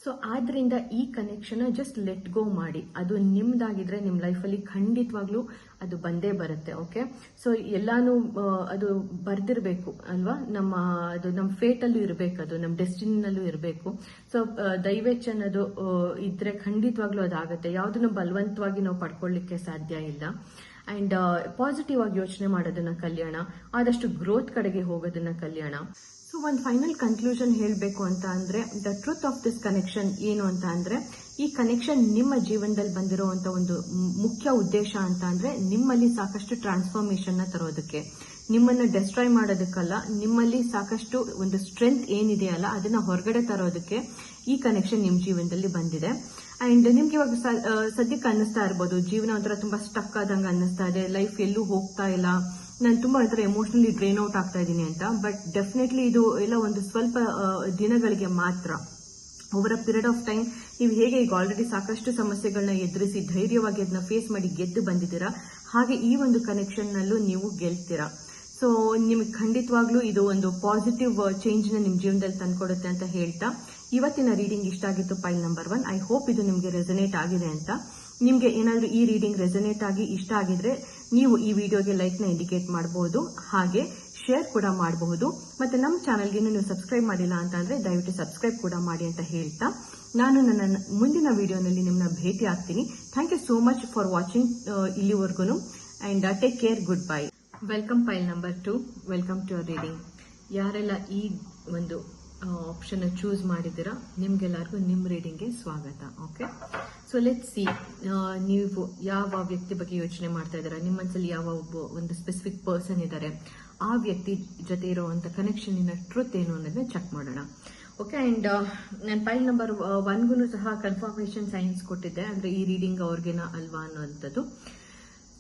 ಸೊ ಆದ್ರಿಂದ ಈ ಕನೆಕ್ಷನ್ ಜಸ್ಟ್ ಲೆಟ್ ಗೋ ಮಾಡಿ. ಅದು ನಿಮ್ದಾಗಿದ್ರೆ ನಿಮ್ ಲೈಫಲ್ಲಿ ಖಂಡಿತವಾಗ್ಲೂ ಅದು ಬಂದೇ ಬರುತ್ತೆ. ಓಕೆ, ಸೊ ಎಲ್ಲಾನು ಅದು ಬರ್ದಿರ್ಬೇಕು ಅಲ್ವಾ, ಅದು ನಮ್ಮ ಫೇಟ್ ಅಲ್ಲೂ ಇರ್ಬೇಕು, ಅದು ನಮ್ಮ ಡೆಸ್ಟಿನಿನಲ್ಲೂ ಇರಬೇಕು. ಸೊ ದೈವೇಚ್ಛೆ ಅನ್ನೋದು ಇದ್ರೆ ಖಂಡಿತವಾಗ್ಲೂ ಅದಾಗುತ್ತೆ. ಯಾವ್ದನ್ನು ಬಲವಂತವಾಗಿ ನಾವು ಪಡ್ಕೊಳ್ಳಿಕ್ಕೆ ಸಾಧ್ಯ ಇಲ್ಲ. ಅಂಡ್ ಪಾಸಿಟಿವ್ ಆಗಿ ಯೋಚನೆ ಮಾಡೋದನ್ನ ಕಲ್ಯಾಣ, ಆದಷ್ಟು ಗ್ರೋತ್ ಕಡೆಗೆ ಹೋಗೋದನ್ನ ಕಲ್ಯಾಣ. ಸೊ ಒಂದು ಫೈನಲ್ ಕನ್ಕ್ಲೂಷನ್ ಹೇಳಬೇಕು ಅಂತ ಅಂದ್ರೆ, the truth of this connection ಏನು ಅಂತ ಅಂದ್ರೆ, ಈ ಕನೆಕ್ಷನ್ ನಿಮ್ಮ ಜೀವನದಲ್ಲಿ ಬಂದಿರುವಂತ ಒಂದು ಮುಖ್ಯ ಉದ್ದೇಶ ಅಂತ ಅಂದ್ರೆ, ನಿಮ್ಮಲ್ಲಿ ಸಾಕಷ್ಟು ಟ್ರಾನ್ಸ್ಫಾರ್ಮೇಶನ್ ನ ತರೋದಕ್ಕೆ, ನಿಮ್ಮನ್ನ ಡೆಸ್ಟ್ರಾಯ್ ಮಾಡೋದಕ್ಕಲ್ಲ, ನಿಮ್ಮಲ್ಲಿ ಸಾಕಷ್ಟು ಒಂದು ಸ್ಟ್ರೆಂತ್ ಏನಿದೆಯಲ್ಲ ಅದನ್ನ ಹೊರಗಡೆ ತರೋದಕ್ಕೆ ಈ ಕನೆಕ್ಷನ್ ನಿಮ್ ಜೀವನದಲ್ಲಿ ಬಂದಿದೆ. ಅಂಡ್ ನಿಮ್ಗೆ ಇವಾಗ ಸದ್ಯಕ್ಕೆ ಅನ್ನಿಸ್ತಾ ಇರ್ಬೋದು, ಜೀವನ ಒಂಥರ ತುಂಬಾ ಸ್ಟಕ್ ಆದಂಗೆ ಅನ್ನಿಸ್ತಾ ಇದೆ, ಲೈಫ್ ಎಲ್ಲೂ ಹೋಗ್ತಾ ಇಲ್ಲ, ನಾನು ತುಂಬಾ ಒಂಥರ ಎಮೋಷನಲಿ ಡ್ರೈನ್ ಔಟ್ ಆಗ್ತಾ ಇದ್ದೀನಿ ಅಂತ. ಬಟ್ ಡೆಫಿನೆಟ್ಲಿ ಇದು ಎಲ್ಲ ಒಂದು ಸ್ವಲ್ಪ ದಿನಗಳಿಗೆ ಮಾತ್ರ. Over a period of time ನೀವು ಹೇಗೆ ಈಗ ಆಲ್ರೆಡಿ ಸಾಕಷ್ಟು ಸಮಸ್ಯೆಗಳನ್ನ ಎದುರಿಸಿ ಧೈರ್ಯವಾಗಿ ಅದನ್ನ ಫೇಸ್ ಮಾಡಿ ಗೆದ್ದು ಬಂದಿದ್ದೀರಾ, ಹಾಗೆ ಈ ಒಂದು ಕನೆಕ್ಷನ್ ನಲ್ಲೂ ನೀವು ಗೆಲ್ತೀರಾ. ಸೊ ನಿಮಗೆ ಖಂಡಿತವಾಗ್ಲೂ ಇದು ಒಂದು ಪಾಸಿಟಿವ್ ಚೇಂಜ್ ನ ನಿಮ್ ಜೀವನದಲ್ಲಿ ತಂದ್ಕೊಡುತ್ತೆ ಅಂತ ಹೇಳ್ತಾ, ಇವತ್ತಿನ ರೀಡಿಂಗ್ ಇಷ್ಟ ಆಗಿತ್ತು ಪೈಲ್ ನಂಬರ್ 1. ಐ ಹೋಪ್ ಇದು ನಿಮಗೆ ರೆಸನೇಟ್ ಆಗಿದೆ ಅಂತ. ನಿಮ್ಗೆ ಏನಾದ್ರೂ ಈ ರೀಡಿಂಗ್ ರೆಸನೇಟ್ ಆಗಿ ಇಷ್ಟ ಆಗಿದ್ರೆ ನೀವು ಈ ವಿಡಿಯೋಗೆ ಲೈಕ್ ನ ಇಂಡಿಕೇಟ್ ಮಾಡಬಹುದು, ಹಾಗೆ ಶೇರ್ ಕೂಡ ಮಾಡಬಹುದು. ಮತ್ತೆ ನಮ್ಮ ಚಾನಲ್ಗೆ ನೀವು ಸಬ್ಸ್ಕ್ರೈಬ್ ಮಾಡಿಲ್ಲ ಅಂತ ಅಂದ್ರೆ ದಯವಿಟ್ಟು ಸಬ್ಸ್ಕ್ರೈಬ್ ಕೂಡ ಮಾಡಿ ಅಂತ ಹೇಳ್ತಾ, ನಾನು ನನ್ನ ಮುಂದಿನ ವಿಡಿಯೋನಲ್ಲಿ ನಿಮ್ಮನ್ನ ಭೇಟಿ ಆಗ್ತೀನಿ. Thank you so much for watching ಇಲ್ಲಿವರೆಗೂ, and take care, goodbye. Welcome pile number 2, welcome to our reading. ಯಾರೆಲ್ಲ ಈ ಒಂದು ಆಪ್ಷನ್ ಚೂಸ್ ಮಾಡಿದ್ದೀರಾ ನಿಮ್ಗೆಲ್ಲರಿಗೂ ನಿಮ್ಮ ರೀಡಿಂಗ್ಗೆ ಸ್ವಾಗತ. ಓಕೆ, ಸೊ ಲೆಟ್ಸ್ ಸಿ, ನೀವು ಯಾವ ವ್ಯಕ್ತಿ ಬಗ್ಗೆ ಯೋಚನೆ ಮಾಡ್ತಾ ಇದ್ದೀರಾ, ನಿಮ್ಮ ಮನಸ್ಸಲ್ಲಿ ಯಾವ ಒಂದು ಸ್ಪೆಸಿಫಿಕ್ ಪರ್ಸನ್ ಇದ್ದಾರೆ, ಆ ವ್ಯಕ್ತಿ ಜೊತೆ ಇರುವಂತ ಕನೆಕ್ಷನ್ ಟ್ರೂತ್ ಏನು ಅನ್ನೋದನ್ನ ಚೆಕ್ ಮಾಡೋಣ. ಓಕೆ, ಅಂಡ್ ನಾನು ಪೈಲ್ ನಂಬರ್ 1ಗೂ ಸಹ ಕನ್ಫರ್ಮೇಶನ್ ಸೈನ್ಸ್ ಕೊಟ್ಟಿದ್ದೆ, ಅಂದ್ರೆ ಈ ರೀಡಿಂಗ್ ಅವ್ರಿಗೇನಾ ಅಲ್ವಾ ಅನ್ನೋಂಥದ್ದು.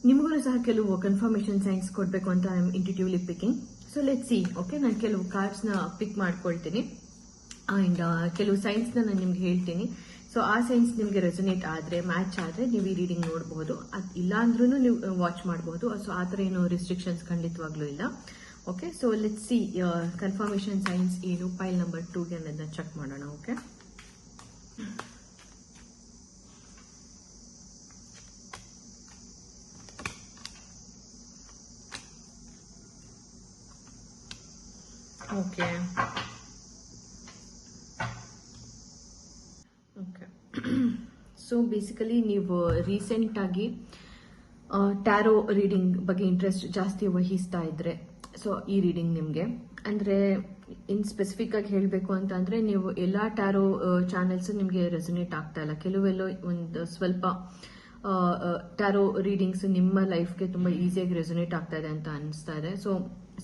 ನಿಮಗೂ ಸಹ ಕೆಲವು ಕನ್ಫರ್ಮೇಶನ್ ಸೈನ್ಸ್ ಕೊಡಬೇಕು ಅಂತ I am intuitively picking. So let's see. Okay, ನಾನು ಕೆಲವು ಕಾರ್ಡ್ಸ್ ನ ಪಿಕ್ ಮಾಡ್ಕೊಳ್ತೀನಿ ಅಂಡ್ ಕೆಲವು ಸೈನ್ಸ್ ನ ನಾನು ನಿಮ್ಗೆ ಹೇಳ್ತೀನಿ. ಸೊ ಆ ಸೈನ್ಸ್ ನಿಮ್ಗೆ ರೆಸನೇಟ್ ಆದ್ರೆ, ಮ್ಯಾಚ್ ಆದ್ರೆ ನೀವು ಈ ರೀಡಿಂಗ್ ನೋಡಬಹುದು, ಇಲ್ಲ ಅಂದ್ರೂ ನೀವು ವಾಚ್ ಮಾಡಬಹುದು. ಸೊ ಆ ಥರ ಏನು ರಿಸ್ಟ್ರಿಕ್ಷನ್ಸ್ ಖಂಡಿತವಾಗ್ಲೂ ಇಲ್ಲ. Okay, so let's see confirmation science ಏನು ಪೈಲ್ ನಂಬರ್ 2ಗೆ ಅನ್ನೋದನ್ನ ಚೆಕ್ ಮಾಡೋಣ. Okay, okay okay so basically ನೀವು ರೀಸೆಂಟ್ ಆಗಿ ಟ್ಯಾರೋ ರೀಡಿಂಗ್ ಬಗ್ಗೆ ಇಂಟ್ರೆಸ್ಟ್ ಜಾಸ್ತಿ ವಹಿಸ್ತಾ ಇದ್ರೆ, ಸೊ ಈ ರೀಡಿಂಗ್ ನಿಮಗೆ ಅಂದ್ರೆ ಇನ್ ಸ್ಪೆಸಿಫಿಕ್ ಆಗಿ ಹೇಳಬೇಕು ಅಂತ ಅಂದ್ರೆ, ನೀವು ಎಲ್ಲಾ ಟ್ಯಾರೋ ಚಾನೆಲ್ಸ್ ನಿಮಗೆ ರೆಸನೇಟ್ ಆಗ್ತಾ ಇಲ್ಲ, ಕೆಲವೆಲ್ಲೋ ಒಂದು ಸ್ವಲ್ಪ ಟ್ಯಾರೋ ರೀಡಿಂಗ್ಸ್ ನಿಮ್ಮ ಲೈಫ್ಗೆ ತುಂಬ ಈಸಿಯಾಗಿ ರೆಸೊನೇಟ್ ಆಗ್ತಾ ಇದೆ ಅಂತ ಅನಿಸ್ತಾ ಇದೆ. ಸೊ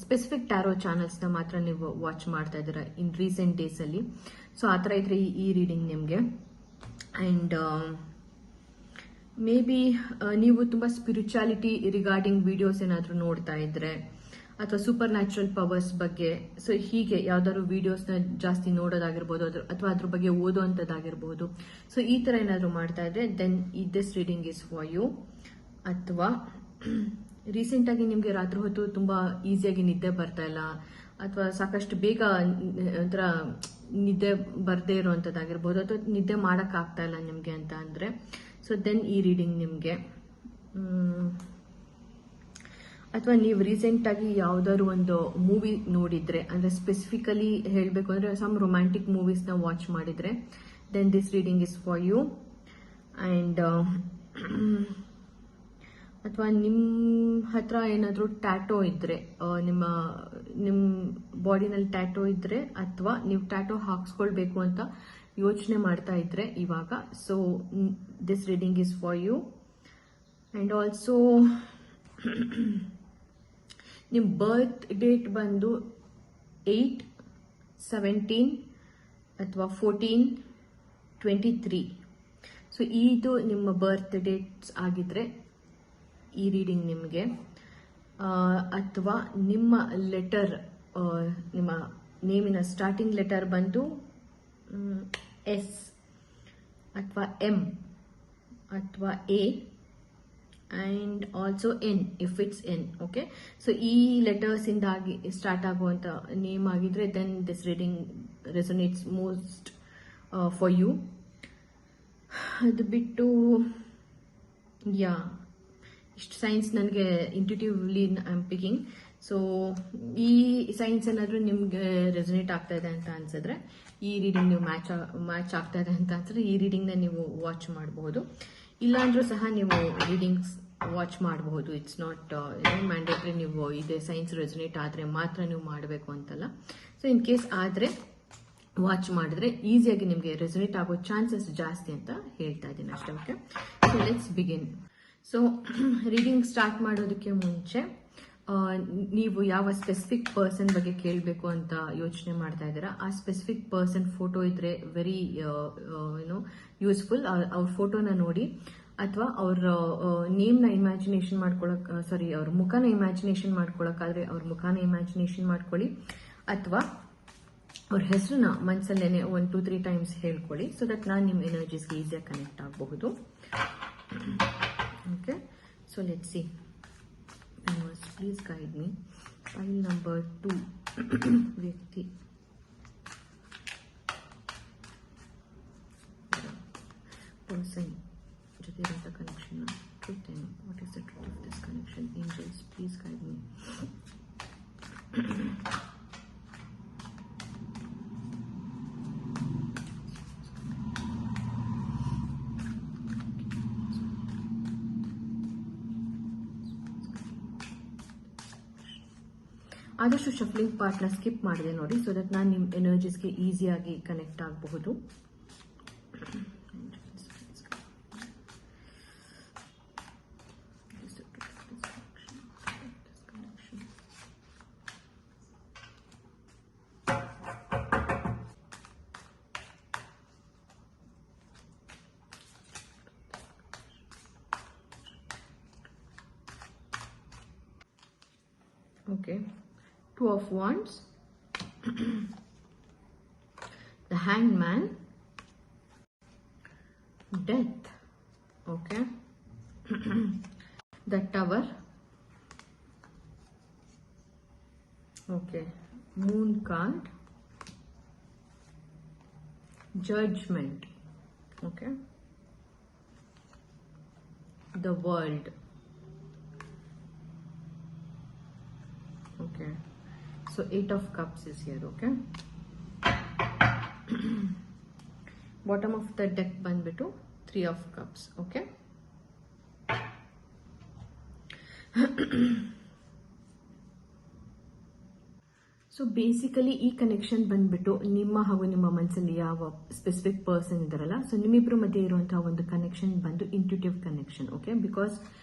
ಸ್ಪೆಸಿಫಿಕ್ ಟ್ಯಾರೋ ಚಾನಲ್ಸ್ನ ಮಾತ್ರ ನೀವು ವಾಚ್ ಮಾಡ್ತಾ ಇದ್ದೀರಾ ಇನ್ ರೀಸೆಂಟ್ ಡೇಸಲ್ಲಿ. ಸೊ ಆ ಥರ ಇದ್ರೆ ಈ ರೀಡಿಂಗ್ ನಿಮಗೆ. ಆ್ಯಂಡ್ ಮೇ ಬಿ ನೀವು ತುಂಬ ಸ್ಪಿರಿಚುಯಾಲಿಟಿ ರಿಗಾರ್ಡಿಂಗ್ ವಿಡಿಯೋಸ್ ಏನಾದರೂ ನೋಡ್ತಾ ಇದ್ರೆ, ಅಥವಾ ಸೂಪರ್ ನ್ಯಾಚುರಲ್ ಪವರ್ಸ್ ಬಗ್ಗೆ, ಸೊ ಹೀಗೆ ಯಾವ್ದಾದ್ರು ವಿಡಿಯೋಸ್ನ ಜಾಸ್ತಿ ನೋಡೋದಾಗಿರ್ಬೋದು, ಅಥವಾ ಅದ್ರ ಬಗ್ಗೆ ಓದೋವಂಥದ್ದಾಗಿರ್ಬೋದು. ಸೊ ಈ ಥರ ಏನಾದರೂ ಮಾಡ್ತಾ ಇದ್ರೆ then this reading is for you. ಅಥವಾ ರೀಸೆಂಟಾಗಿ ನಿಮಗೆ ರಾತ್ರಿ ಹೊತ್ತು ತುಂಬ ಈಸಿಯಾಗಿ ನಿದ್ದೆ ಬರ್ತಾ ಇಲ್ಲ, ಅಥವಾ ಸಾಕಷ್ಟು ಬೇಗ ಒಂಥರ ನಿದ್ದೆ ಬರದೇ ಇರೋವಂಥದ್ದಾಗಿರ್ಬೋದು, ಅಥವಾ ನಿದ್ದೆ ಮಾಡೋಕ್ಕಾಗ್ತಾ ಇಲ್ಲ ನಿಮಗೆ ಅಂತ ಅಂದರೆ, ಸೊ ದೆನ್ ಈ ರೀಡಿಂಗ್ ನಿಮಗೆ. ಅಥವಾ ನೀವು ರೀಸೆಂಟಾಗಿ ಯಾವುದಾದ್ರು ಒಂದು ಮೂವಿ ನೋಡಿದ್ರೆ, ಅಂದರೆ ಸ್ಪೆಸಿಫಿಕಲಿ ಹೇಳಬೇಕು ಅಂದರೆ ಸಮ್ ರೊಮ್ಯಾಂಟಿಕ್ ಮೂವೀಸ್ನ ವಾಚ್ ಮಾಡಿದರೆ then this reading is for you. And ಅಥವಾ ನಿಮ್ಮ ಹತ್ರ ಏನಾದರೂ ಟ್ಯಾಟೋ ಇದ್ದರೆ, ನಿಮ್ಮ ಬಾಡಿನಲ್ಲಿ ಟ್ಯಾಟೋ ಇದ್ದರೆ, ಅಥವಾ ನೀವು ಟ್ಯಾಟೋ ಹಾಕ್ಸ್ಕೊಳ್ಬೇಕು ಅಂತ ಯೋಚನೆ ಮಾಡ್ತಾ ಇದ್ರೆ ಇವಾಗ, so this reading is for you. And also ನಿಮ್ಮ ಬರ್ತ್ ಡೇಟ್ ಬಂದು 8, 17 ಅಥವಾ 14, 23. ಸೊ ಇದು ನಿಮ್ಮ ಬರ್ತ್ ಡೇಟ್ಸ್ ಆಗಿದ್ರೆ ಈ ರೀಡಿಂಗ್ ನಿಮಗೆ. ಅಥವಾ ನಿಮ್ಮ ಲೆಟರ್, ನಿಮ್ಮ ನೇಮಿನ ಸ್ಟಾರ್ಟಿಂಗ್ ಲೆಟರ್ ಬಂದು ಎಸ್ ಅಥವಾ ಎಂ ಅಥವಾ A and also N if it's N. Okay, so ಈ ಲೆಟರ್ಸ್ ಇಂದಾಗಿ ಸ್ಟಾರ್ಟ್ ಆಗುವಂಥ ನೇಮ್ ಆಗಿದ್ರೆ then this reading resonates most for you. ಅದು ಬಿಟ್ಟು ಇಷ್ಟು ಸೈನ್ಸ್ ನನಗೆ intuitively I am picking. So ಈ ಸೈನ್ಸ್ ಏನಾದರೂ ನಿಮಗೆ ರೆಸೊನೇಟ್ ಆಗ್ತಾ ಇದೆ ಅಂತ ಅನ್ಸಿದ್ರೆ, ಈ ರೀಡಿಂಗ್ ನೀವು ಮ್ಯಾಚ್ ಆಗ್ತಾ ಇದೆ ಅಂತ ಅನ್ಸಿದ್ರೆ ಈ ರೀಡಿಂಗ್ನ ನೀವು ವಾಚ್ ಮಾಡಬಹುದು. ಇಲ್ಲಾಂದ್ರೂ ಸಹ ನೀವು ರೀಡಿಂಗ್ಸ್ ವಾಚ್ ಮಾಡಬಹುದು. ಇಟ್ಸ್ ನಾಟ್ ಮ್ಯಾಂಡೇಟ್ರಿ ನೀವು ಇದೇ ಸೈನ್ಸ್ ರೆಸೊನೇಟ್ ಆದರೆ ಮಾತ್ರ ನೀವು ಮಾಡಬೇಕು ಅಂತಲ್ಲ. ಸೊ ಇನ್ ಕೇಸ್ ಆದರೆ ವಾಚ್ ಮಾಡಿದ್ರೆ ಈಸಿಯಾಗಿ ನಿಮಗೆ ರೆಸೊನೇಟ್ ಆಗೋ ಚಾನ್ಸಸ್ ಜಾಸ್ತಿ ಅಂತ ಹೇಳ್ತಾ ಇದ್ದೀನಿ ಅಷ್ಟೇ. Okay, so let's begin. So reading start ಮಾಡೋದಕ್ಕೆ ಮುಂಚೆ ನೀವು ಯಾವ ಸ್ಪೆಸಿಫಿಕ್ ಪರ್ಸನ್ ಬಗ್ಗೆ ಕೇಳಬೇಕು ಅಂತ ಯೋಚನೆ ಮಾಡ್ತಾ ಇದ್ದೀರಾ, ಆ ಸ್ಪೆಸಿಫಿಕ್ ಪರ್ಸನ್ ಫೋಟೋ ಇದ್ರೆ ವೆರಿ ಯೂಸ್ಫುಲ್. ಅವ್ರ ಫೋಟೋನ ನೋಡಿ, ಅಥವಾ ಅವ್ರ ನೇಮ್ನ ಇಮ್ಯಾಜಿನೇಷನ್ ಮಾಡ್ಕೊಳಕ್, ಅವ್ರ ಮುಖನ ಇಮ್ಯಾಜಿನೇಷನ್ ಮಾಡ್ಕೊಳಕ್ಕಾದ್ರೆ ಅವ್ರ ಮುಖನ ಇಮ್ಯಾಜಿನೇಷನ್ ಮಾಡ್ಕೊಳ್ಳಿ, ಅಥವಾ ಅವ್ರ ಹೆಸರನ್ನ ಮನಸ್ಸಲ್ಲೇನೆ 1, 2, 3 ಟೈಮ್ಸ್ ಹೇಳ್ಕೊಳ್ಳಿ. ಸೊ ದಟ್ ನಾನು ನಿಮ್ಮ ಎನರ್ಜೀಸ್ಗೆ ಈಸಿಯಾಗಿ ಕನೆಕ್ಟ್ ಆಗಬಹುದು. Okay, so let's see. Please guide me. File number 2. ವ್ಯಕ್ತಿ. Person ಜೊತೆ ಇರುವಂಥ connection. Truth and what is the truth of this connection? Angels, please guide me. ಆದಷ್ಟು ಶಫ್ಲಿಂಗ್ ಪಾರ್ಟ್ನ ಸ್ಕಿಪ್ ಮಾಡಿದೆ ನೋಡಿ, ಸೊ ದಟ್ ನಾನು ನಿಮ್ಮ ಎನರ್ಜೀಸ್ಗೆ ಈಸಿಯಾಗಿ ಕನೆಕ್ಟ್ ಆಗಬಹುದು. Okay. 2 of Wands, the Hanged Man, Death, okay, the Tower, okay, Moon card, Judgment, okay, the World, okay. So 8 of Cups is here, okay. Bottom of the deck ಬಂದ್ಬಿಟ್ಟು 3 of Cups, okay. So so basically ಈ connection ಬಂದ್ಬಿಟ್ಟು ನಿಮ್ಮ ಹಾಗೂ ನಿಮ್ಮ ಮನಸ್ಸಲ್ಲಿ ಯಾವ specific person ಇದಾರಲ್ಲ, so ನಿಮ್ಮಿಬ್ಬರ ಮಧ್ಯೆ ಇರುವಂತಹ ಒಂದು ಕನೆಕ್ಷನ್ ಬಂದು intuitive connection. Okay, because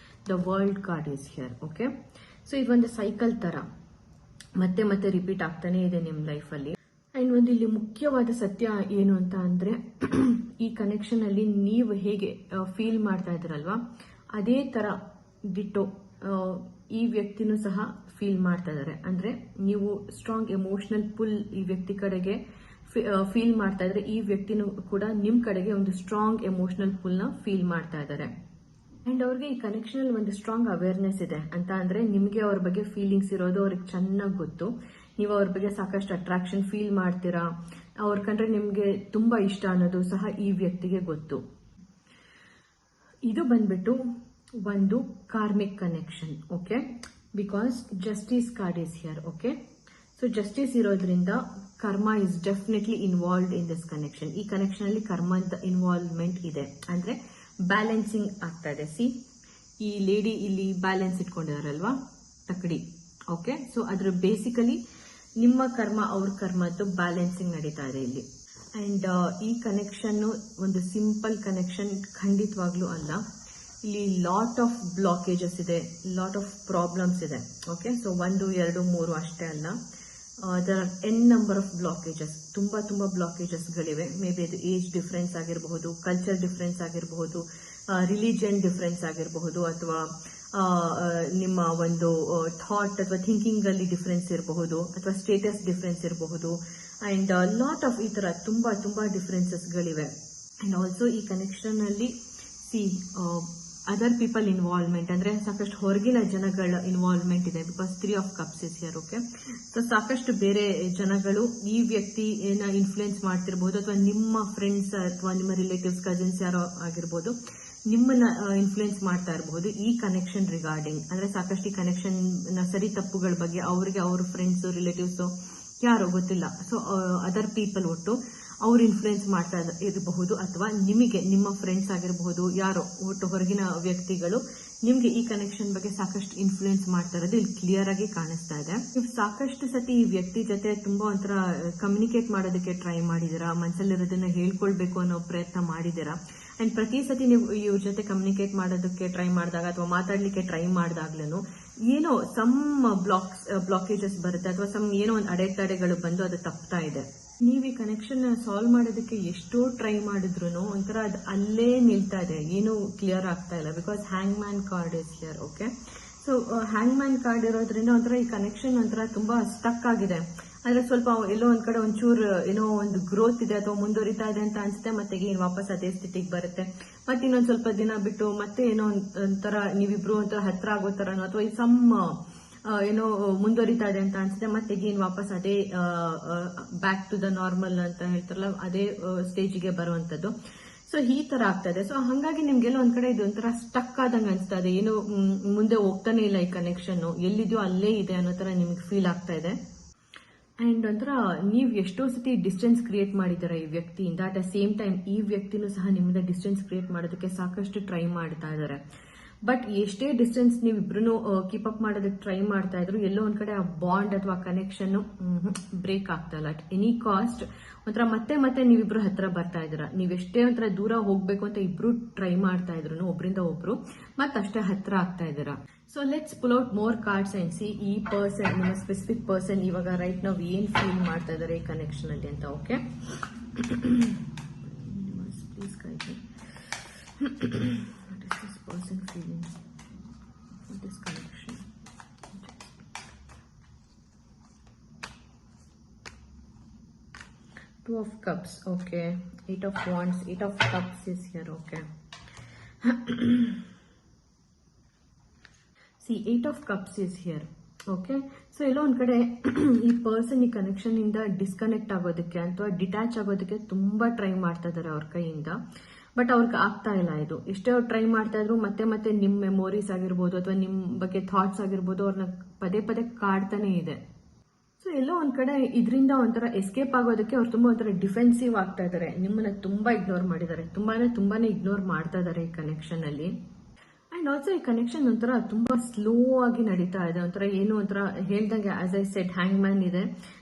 the world card is here. Okay, so ಇದೊಂದು ಸೈಕಲ್ ತರ ಮತ್ತೆ ಮತ್ತೆ ರಿಪೀಟ್ ಆಗ್ತಾನೆ ಇದೆ ನಿಮ್ಮ ಲೈಫಲ್ಲಿ. ಅಂಡ್ ಒಂದು ಇಲ್ಲಿ ಮುಖ್ಯವಾದ ಸತ್ಯ ಏನು ಅಂತ ಅಂದ್ರೆ, ಈ ಕನೆಕ್ಷನ್ ಅಲ್ಲಿ ನೀವು ಹೇಗೆ ಫೀಲ್ ಮಾಡ್ತಾ ಇದ್ದೀರಲ್ವಾ, ಅದೇ ತರ ಡಿಟೋ ಈ ವ್ಯಕ್ತಿನೂ ಸಹ ಫೀಲ್ ಮಾಡ್ತಾ ಇದ್ದಾರೆ. ಅಂದ್ರೆ ನೀವು ಸ್ಟ್ರಾಂಗ್ ಎಮೋಷನಲ್ ಪುಲ್ ಈ ವ್ಯಕ್ತಿ ಕಡೆಗೆ ಫೀಲ್ ಮಾಡ್ತಾ ಇದ್ರೆ, ಈ ವ್ಯಕ್ತಿನೂ ಕೂಡ ನಿಮ್ ಕಡೆಗೆ ಒಂದು ಸ್ಟ್ರಾಂಗ್ ಎಮೋಷನಲ್ ಪುಲ್ ನ ಫೀಲ್ ಮಾಡ್ತಾ ಇದ್ದಾರೆ. ಅಂಡ್ ಅವ್ರಿಗೆ ಈ ಕನೆಕ್ಷನ್ ಅಲ್ಲಿ ಒಂದು ಸ್ಟ್ರಾಂಗ್ ಅವೇರ್ನೆಸ್ ಇದೆ ಅಂತ ಅಂದ್ರೆ, ನಿಮ್ಗೆ ಅವ್ರ ಬಗ್ಗೆ ಫೀಲಿಂಗ್ಸ್ ಇರೋದು ಅವ್ರಿಗೆ ಚೆನ್ನಾಗಿ ಗೊತ್ತು. ನೀವು ಅವ್ರ ಬಗ್ಗೆ ಸಾಕಷ್ಟು ಅಟ್ರಾಕ್ಷನ್ ಫೀಲ್ ಮಾಡ್ತೀರಾ, ಅವ್ರ ಕಂಡ್ರೆ ನಿಮ್ಗೆ ತುಂಬಾ ಇಷ್ಟ ಅನ್ನೋದು ಸಹ ಈ ವ್ಯಕ್ತಿಗೆ ಗೊತ್ತು. ಇದು ಬಂದ್ಬಿಟ್ಟು ಒಂದು karmic connection. Okay, because justice card is here. Okay, so justice ಇರೋದ್ರಿಂದ ಕರ್ಮ is definitely involved in this connection. ಈ ಕನೆಕ್ಷನ್ ಅಲ್ಲಿ ಕರ್ಮದ ಇನ್ವಾಲ್ವ್ಮೆಂಟ್ ಇದೆ, ಅಂದ್ರೆ ಬ್ಯಾಲೆನ್ಸಿಂಗ್ ಆಗ್ತಾ ಇದೆ. ಸಿ, ಈ ಲೇಡಿ ಇಲ್ಲಿ ಬ್ಯಾಲೆನ್ಸ್ ಇಟ್ಕೊಂಡಿದಾರಲ್ವಾ, ತಕಡಿ. ಓಕೆ, ಸೊ ಅದ್ರ ಬೇಸಿಕಲಿ ನಿಮ್ಮ ಕರ್ಮ ಅವ್ರ ಕರ್ಮದ್ದು ಬ್ಯಾಲೆನ್ಸಿಂಗ್ ನಡೀತಾ ಇದೆ ಇಲ್ಲಿ. ಅಂಡ್ ಈ ಕನೆಕ್ಷನ್ ಒಂದು ಸಿಂಪಲ್ ಕನೆಕ್ಷನ್ ಖಂಡಿತವಾಗ್ಲೂ ಅಲ್ಲ. ಇಲ್ಲಿ ಲಾಟ್ ಆಫ್ ಬ್ಲಾಕೇಜಸ್ ಇದೆ, ಲಾಟ್ ಆಫ್ ಪ್ರಾಬ್ಲಮ್ಸ್ ಇದೆ. ಓಕೆ, ಸೊ 1, 2, 3 ಅಷ್ಟೇ ಅಲ್ಲ, there are n number of blockages. ತುಂಬಾ ಬ್ಲಾಕೇಜಸ್ಗಳಿವೆ. ಮೇ ಬಿ ಅದು ಏಜ್ ಡಿಫ್ರೆನ್ಸ್ ಆಗಿರಬಹುದು, ಕಲ್ಚರ್ ಡಿಫ್ರೆನ್ಸ್ ಆಗಿರಬಹುದು, ರಿಲಿಜಿಯನ್ ಡಿಫ್ರೆನ್ಸ್ ಆಗಿರಬಹುದು, ಅಥವಾ ನಿಮ್ಮ ಒಂದು ಥಾಟ್ ಅಥವಾ ಥಿಂಕಿಂಗ್ ಅಲ್ಲಿ ಡಿಫ್ರೆನ್ಸ್ ಇರಬಹುದು, ಅಥವಾ ಸ್ಟೇಟಸ್ ಡಿಫ್ರೆನ್ಸ್ ಇರಬಹುದು. ಅಂಡ್ ಲಾಟ್ ಆಫ್ ಈ ತರ ತುಂಬಾ ಡಿಫ್ರೆನ್ಸಸ್ಗಳಿವೆ. ಅಂಡ್ ಆಲ್ಸೋ ಈ ಕನೆಕ್ಷನ್ ಅಲ್ಲಿ ಸಿ ಅದರ್ ಪೀಪಲ್ ಇನ್ವಾಲ್ವ್ಮೆಂಟ್, ಅಂದ್ರೆ ಸಾಕಷ್ಟು ಹೊರಗಿನ ಜನಗಳ ಇನ್ವಾಲ್ವ್ಮೆಂಟ್ ಇದೆ. Because 3 of cups is here. Okay, so ಸಾಕಷ್ಟು ಬೇರೆ ಜನಗಳು ಈ ವ್ಯಕ್ತಿನ ಇನ್ಫ್ಲುಯೆನ್ಸ್ ಮಾಡ್ತಿರ್ಬಹುದು, ಅಥವಾ ನಿಮ್ಮ ಫ್ರೆಂಡ್ಸ್ ಅಥವಾ ನಿಮ್ಮ ರಿಲೇಟಿವ್ಸ್, ಕಸಿನ್ಸ್ ಯಾರೋ ಆಗಿರ್ಬೋದು, ನಿಮ್ಮನ್ನ ಇನ್ಫ್ಲುಯೆನ್ಸ್ ಮಾಡ್ತಾ ಇರಬಹುದು ಈ ಕನೆಕ್ಷನ್ ರಿಗಾರ್ಡಿಂಗ್. ಅಂದ್ರೆ ಸಾಕಷ್ಟು ಈ ಕನೆಕ್ಷನ್ ನ ಸರಿ ತಪ್ಪುಗಳ ಬಗ್ಗೆ ಅವ್ರಿಗೆ ಅವ್ರ ಫ್ರೆಂಡ್ಸ್, ರಿಲೇಟಿವ್ಸ್ ಯಾರೋ ಗೊತ್ತಿಲ್ಲ, ಸೊ ಅದರ್ ಪೀಪಲ್ ಒಟ್ಟು ಅವ್ರು ಇನ್ಫ್ಲುಯೆನ್ಸ್ ಮಾಡ್ತಾ ಇರಬಹುದು, ಅಥವಾ ನಿಮಗೆ ನಿಮ್ಮ ಫ್ರೆಂಡ್ಸ್ ಆಗಿರಬಹುದು, ಯಾರೋ ಒಟ್ಟು ಹೊರಗಿನ ವ್ಯಕ್ತಿಗಳು ನಿಮ್ಗೆ ಈ ಕನೆಕ್ಷನ್ ಬಗ್ಗೆ ಸಾಕಷ್ಟು ಇನ್ಫ್ಲುಯೆನ್ಸ್ ಮಾಡ್ತಾ ಇರೋದು ಇಲ್ಲಿ ಕ್ಲಿಯರ್ ಆಗಿ ಕಾಣಿಸ್ತಾ ಇದೆ. ನೀವು ಸಾಕಷ್ಟು ಸತಿ ಈ ವ್ಯಕ್ತಿ ಜೊತೆ ತುಂಬಾ ಒಂಥರ ಕಮ್ಯುನಿಕೇಟ್ ಮಾಡೋದಕ್ಕೆ ಟ್ರೈ ಮಾಡಿದೀರಾ, ಮನಸ್ಸಲ್ಲಿರೋದನ್ನ ಹೇಳ್ಕೊಳ್ಬೇಕು ಅನ್ನೋ ಪ್ರಯತ್ನ ಮಾಡಿದೀರಾ. ಅಂಡ್ ಪ್ರತಿ ಸತಿ ನೀವು ಇವ್ರ ಜೊತೆ ಕಮ್ಯುನಿಕೇಟ್ ಮಾಡೋದಕ್ಕೆ ಟ್ರೈ ಮಾಡಿದಾಗ ಅಥವಾ ಮಾತಾಡ್ಲಿಕ್ಕೆ ಟ್ರೈ ಮಾಡಿದಾಗ್ಲೂ ಏನೋ ಸಮ್ ಬ್ಲಾಕೇಜಸ್ ಬರುತ್ತೆ, ಅಥವಾ ಏನೋ ಒಂದು ಅಡೆತಡೆಗಳು ಬಂದು ಅದು ತಪ್ತಾ ಇದೆ. ನೀವು ಈ ಕನೆಕ್ಷನ್ ಸಾಲ್ವ್ ಮಾಡೋದಕ್ಕೆ ಎಷ್ಟೋ ಟ್ರೈ ಮಾಡಿದ್ರು ಒಂಥರ ಅದು ಅಲ್ಲೇ ನಿಲ್ತಾ ಇದೆ, ಏನು ಕ್ಲಿಯರ್ ಆಗ್ತಾ ಇಲ್ಲ. Because hang man card is here. Okay, so hang man card ಇರೋದ್ರಿಂದ ಒಂಥರ ಈ ಕನೆಕ್ಷನ್ ಒಂಥರ ತುಂಬಾ ಸ್ಟಕ್ ಆಗಿದೆ. ಅಂದ್ರೆ ಸ್ವಲ್ಪ ಎಲ್ಲೋ ಒಂದ್ ಕಡೆ ಒಂಚೂರು ಏನೋ ಒಂದು ಗ್ರೋತ್ ಇದೆ ಅಥವಾ ಮುಂದುವರಿತಾ ಇದೆ ಅಂತ ಅನ್ಸುತ್ತೆ, ಮತ್ತೆ ಏನು ವಾಪಸ್ ಅದೇ ಸ್ಥಿತಿಗೆ ಬರುತ್ತೆ. ಮತ್ತೆ ಇನ್ನೊಂದ್ ಸ್ವಲ್ಪ ದಿನ ಬಿಟ್ಟು ಮತ್ತೆ ಏನೋ ಒಂಥರ ನೀವಿಬ್ರು ಒಂಥರ ಹತ್ರ ಆಗೋ ತರನೋ, ಅಥವಾ ಈ ಸಮ್ ಏನೋ ಮುಂದುವರಿತಾ ಇದೆ ಅಂತ ಅನ್ಸುತ್ತೆ, ಮತ್ತೆ ಏನು ವಾಪಸ್ ಅದೇ ಬ್ಯಾಕ್ ಟು ದ ನಾರ್ಮಲ್ ಅಂತ ಹೇಳ್ತಾರಲ್ಲ, ಅದೇ ಸ್ಟೇಜಿಗೆ ಬರುವಂತದ್ದು. ಸೊ ಈ ತರ ಆಗ್ತಾ ಇದೆ. ಸೊ ಹಂಗಾಗಿ ನಿಮ್ಗೆಲ್ಲ ಒಂದ್ ಕಡೆ ಇದು ಒಂಥರ ಸ್ಟಕ್ ಆದಂಗೆ ಅನ್ಸ್ತಾ ಇದೆ, ಏನು ಮುಂದೆ ಹೋಗ್ತಾನೆ ಇಲ್ಲ ಈ ಕನೆಕ್ಷನ್, ಎಲ್ಲಿದೆಯೋ ಅಲ್ಲೇ ಇದೆ ಅನ್ನೋ ತರ ನಿಮ್ಗೆ ಫೀಲ್ ಆಗ್ತಾ ಇದೆ. ಅಂಡ್ ಒಂಥರ ನೀವು ಎಷ್ಟೋ ಸತಿ ಡಿಸ್ಟೆನ್ಸ್ ಕ್ರಿಯೇಟ್ ಮಾಡಿದಾರೆ ಈ ವ್ಯಕ್ತಿಯಿಂದ. ಅಟ್ ದ ಸೇಮ್ ಟೈಮ್ ಈ ವ್ಯಕ್ತಿನೂ ಸಹ ನಿಮ್ಮಿಂದ ಡಿಸ್ಟೆನ್ಸ್ ಕ್ರಿಯೇಟ್ ಮಾಡೋದಕ್ಕೆ ಸಾಕಷ್ಟು ಟ್ರೈ ಮಾಡ್ತಾ ಇದ್ದಾರೆ. ಬಟ್ ಎಷ್ಟೇ ಡಿಸ್ಟೆನ್ಸ್ ನೀವಿಬ್ರು ಕೀಪ್ ಅಪ್ ಮಾಡೋದಕ್ಕೆ ಟ್ರೈ ಮಾಡ್ತಾ ಇದ್ರು, ಎಲ್ಲೋ ಒಂದ್ ಕಡೆ ಆ ಬಾಂಡ್ ಅಥವಾ ಕನೆಕ್ಷನ್ ಬ್ರೇಕ್ ಆಗ್ತಾ ಇಲ್ಲ. ಅಟ್ ಎನಿ ಕಾಸ್ಟ್ ಒಂಥರ ಮತ್ತೆ ನೀವಿಬ್ರು ಹತ್ರ ಬರ್ತಾ ಇದ್ದೀರಾ. ನೀವೆಷ್ಟೇ ಒಂಥರ ದೂರ ಹೋಗ್ಬೇಕು ಅಂತ ಇಬ್ರು ಟ್ರೈ ಮಾಡ್ತಾ ಇದ್ರು, ಒಬ್ರಿಂದ ಒಬ್ರು ಮತ್ತಷ್ಟೇ ಹತ್ರ ಆಗ್ತಾ ಇದ್ದೀರಾ. So let's pull out more cards and C ಈ ಪರ್ಸನ್, ನಿಮ್ಮ ಸ್ಪೆಸಿಫಿಕ್ ಪರ್ಸನ್ ಇವಾಗ ರೈಟ್ ನಾವು ಏನ್ ಫೀಲ್ ಮಾಡ್ತಾ ಇದ್ದಾರೆ ಈ ಕನೆಕ್ಷನ್ ಅಲ್ಲಿ ಅಂತ. Okay, please guide me. What is this person feeling for this connection? 2 of Cups. Okay, 8 of Wands. 8 of Cups is here. Okay. See, 8 of Cups is here. Okay, so ಎಲ್ಲೋ ಒಂದ್ ಕಡೆ ಈ person ಈ connection ಇಂದ disconnect ಆಗೋದಕ್ಕೆ ಅಥವಾ detach ಆಗೋದಕ್ಕೆ ತುಂಬಾ ಟ್ರೈ ಮಾಡ್ತಾ ಇದಾರೆ ಅವ್ರ ಕೈಯಿಂದ. ಬಟ್ ಅವ್ರಿಗೆ ಆಗ್ತಾ ಇಲ್ಲ ಇದು. ಎಷ್ಟೇ ಅವ್ರು ಟ್ರೈ ಮಾಡ್ತಾ ಇದ್ರು ಮತ್ತೆ ನಿಮ್ ಮೆಮೊರೀಸ್ ಆಗಿರ್ಬೋದು ಅಥವಾ ನಿಮ್ ಬಗ್ಗೆ ಥಾಟ್ಸ್ ಆಗಿರ್ಬೋದು ಅವ್ರನ್ನ ಪದೇ ಕಾಡ್ತಾನೆ ಇದೆ. ಸೊ ಎಲ್ಲೋ ಒಂದ್ ಕಡೆ ಇದರಿಂದ ಒಂಥರ ಎಸ್ಕೇಪ್ ಆಗೋದಕ್ಕೆ ಅವ್ರು ತುಂಬಾ ಒಂಥರ ಡಿಫೆನ್ಸಿವ್ ಆಗ್ತಾ ಇದಾರೆ. ನಿಮ್ಮನ್ನ ತುಂಬಾ ಇಗ್ನೋರ್ ಮಾಡಿದ್ದಾರೆ, ತುಂಬಾನೇ ಇಗ್ನೋರ್ ಮಾಡ್ತಾ ಇದಾರೆ ಈ ಕನೆಕ್ಷನ್ ಅಲ್ಲಿ. ಅಂಡ್ ಆಲ್ಸೋ ಈ ಕನೆಕ್ಷನ್ ಒಂಥರ ತುಂಬಾ ಸ್ಲೋ ಆಗಿ ನಡೀತಾ ಇದೆ. ಒಂಥರ ಹೇಳ್ದಂಗೆ as I said hang man ಇದೆ.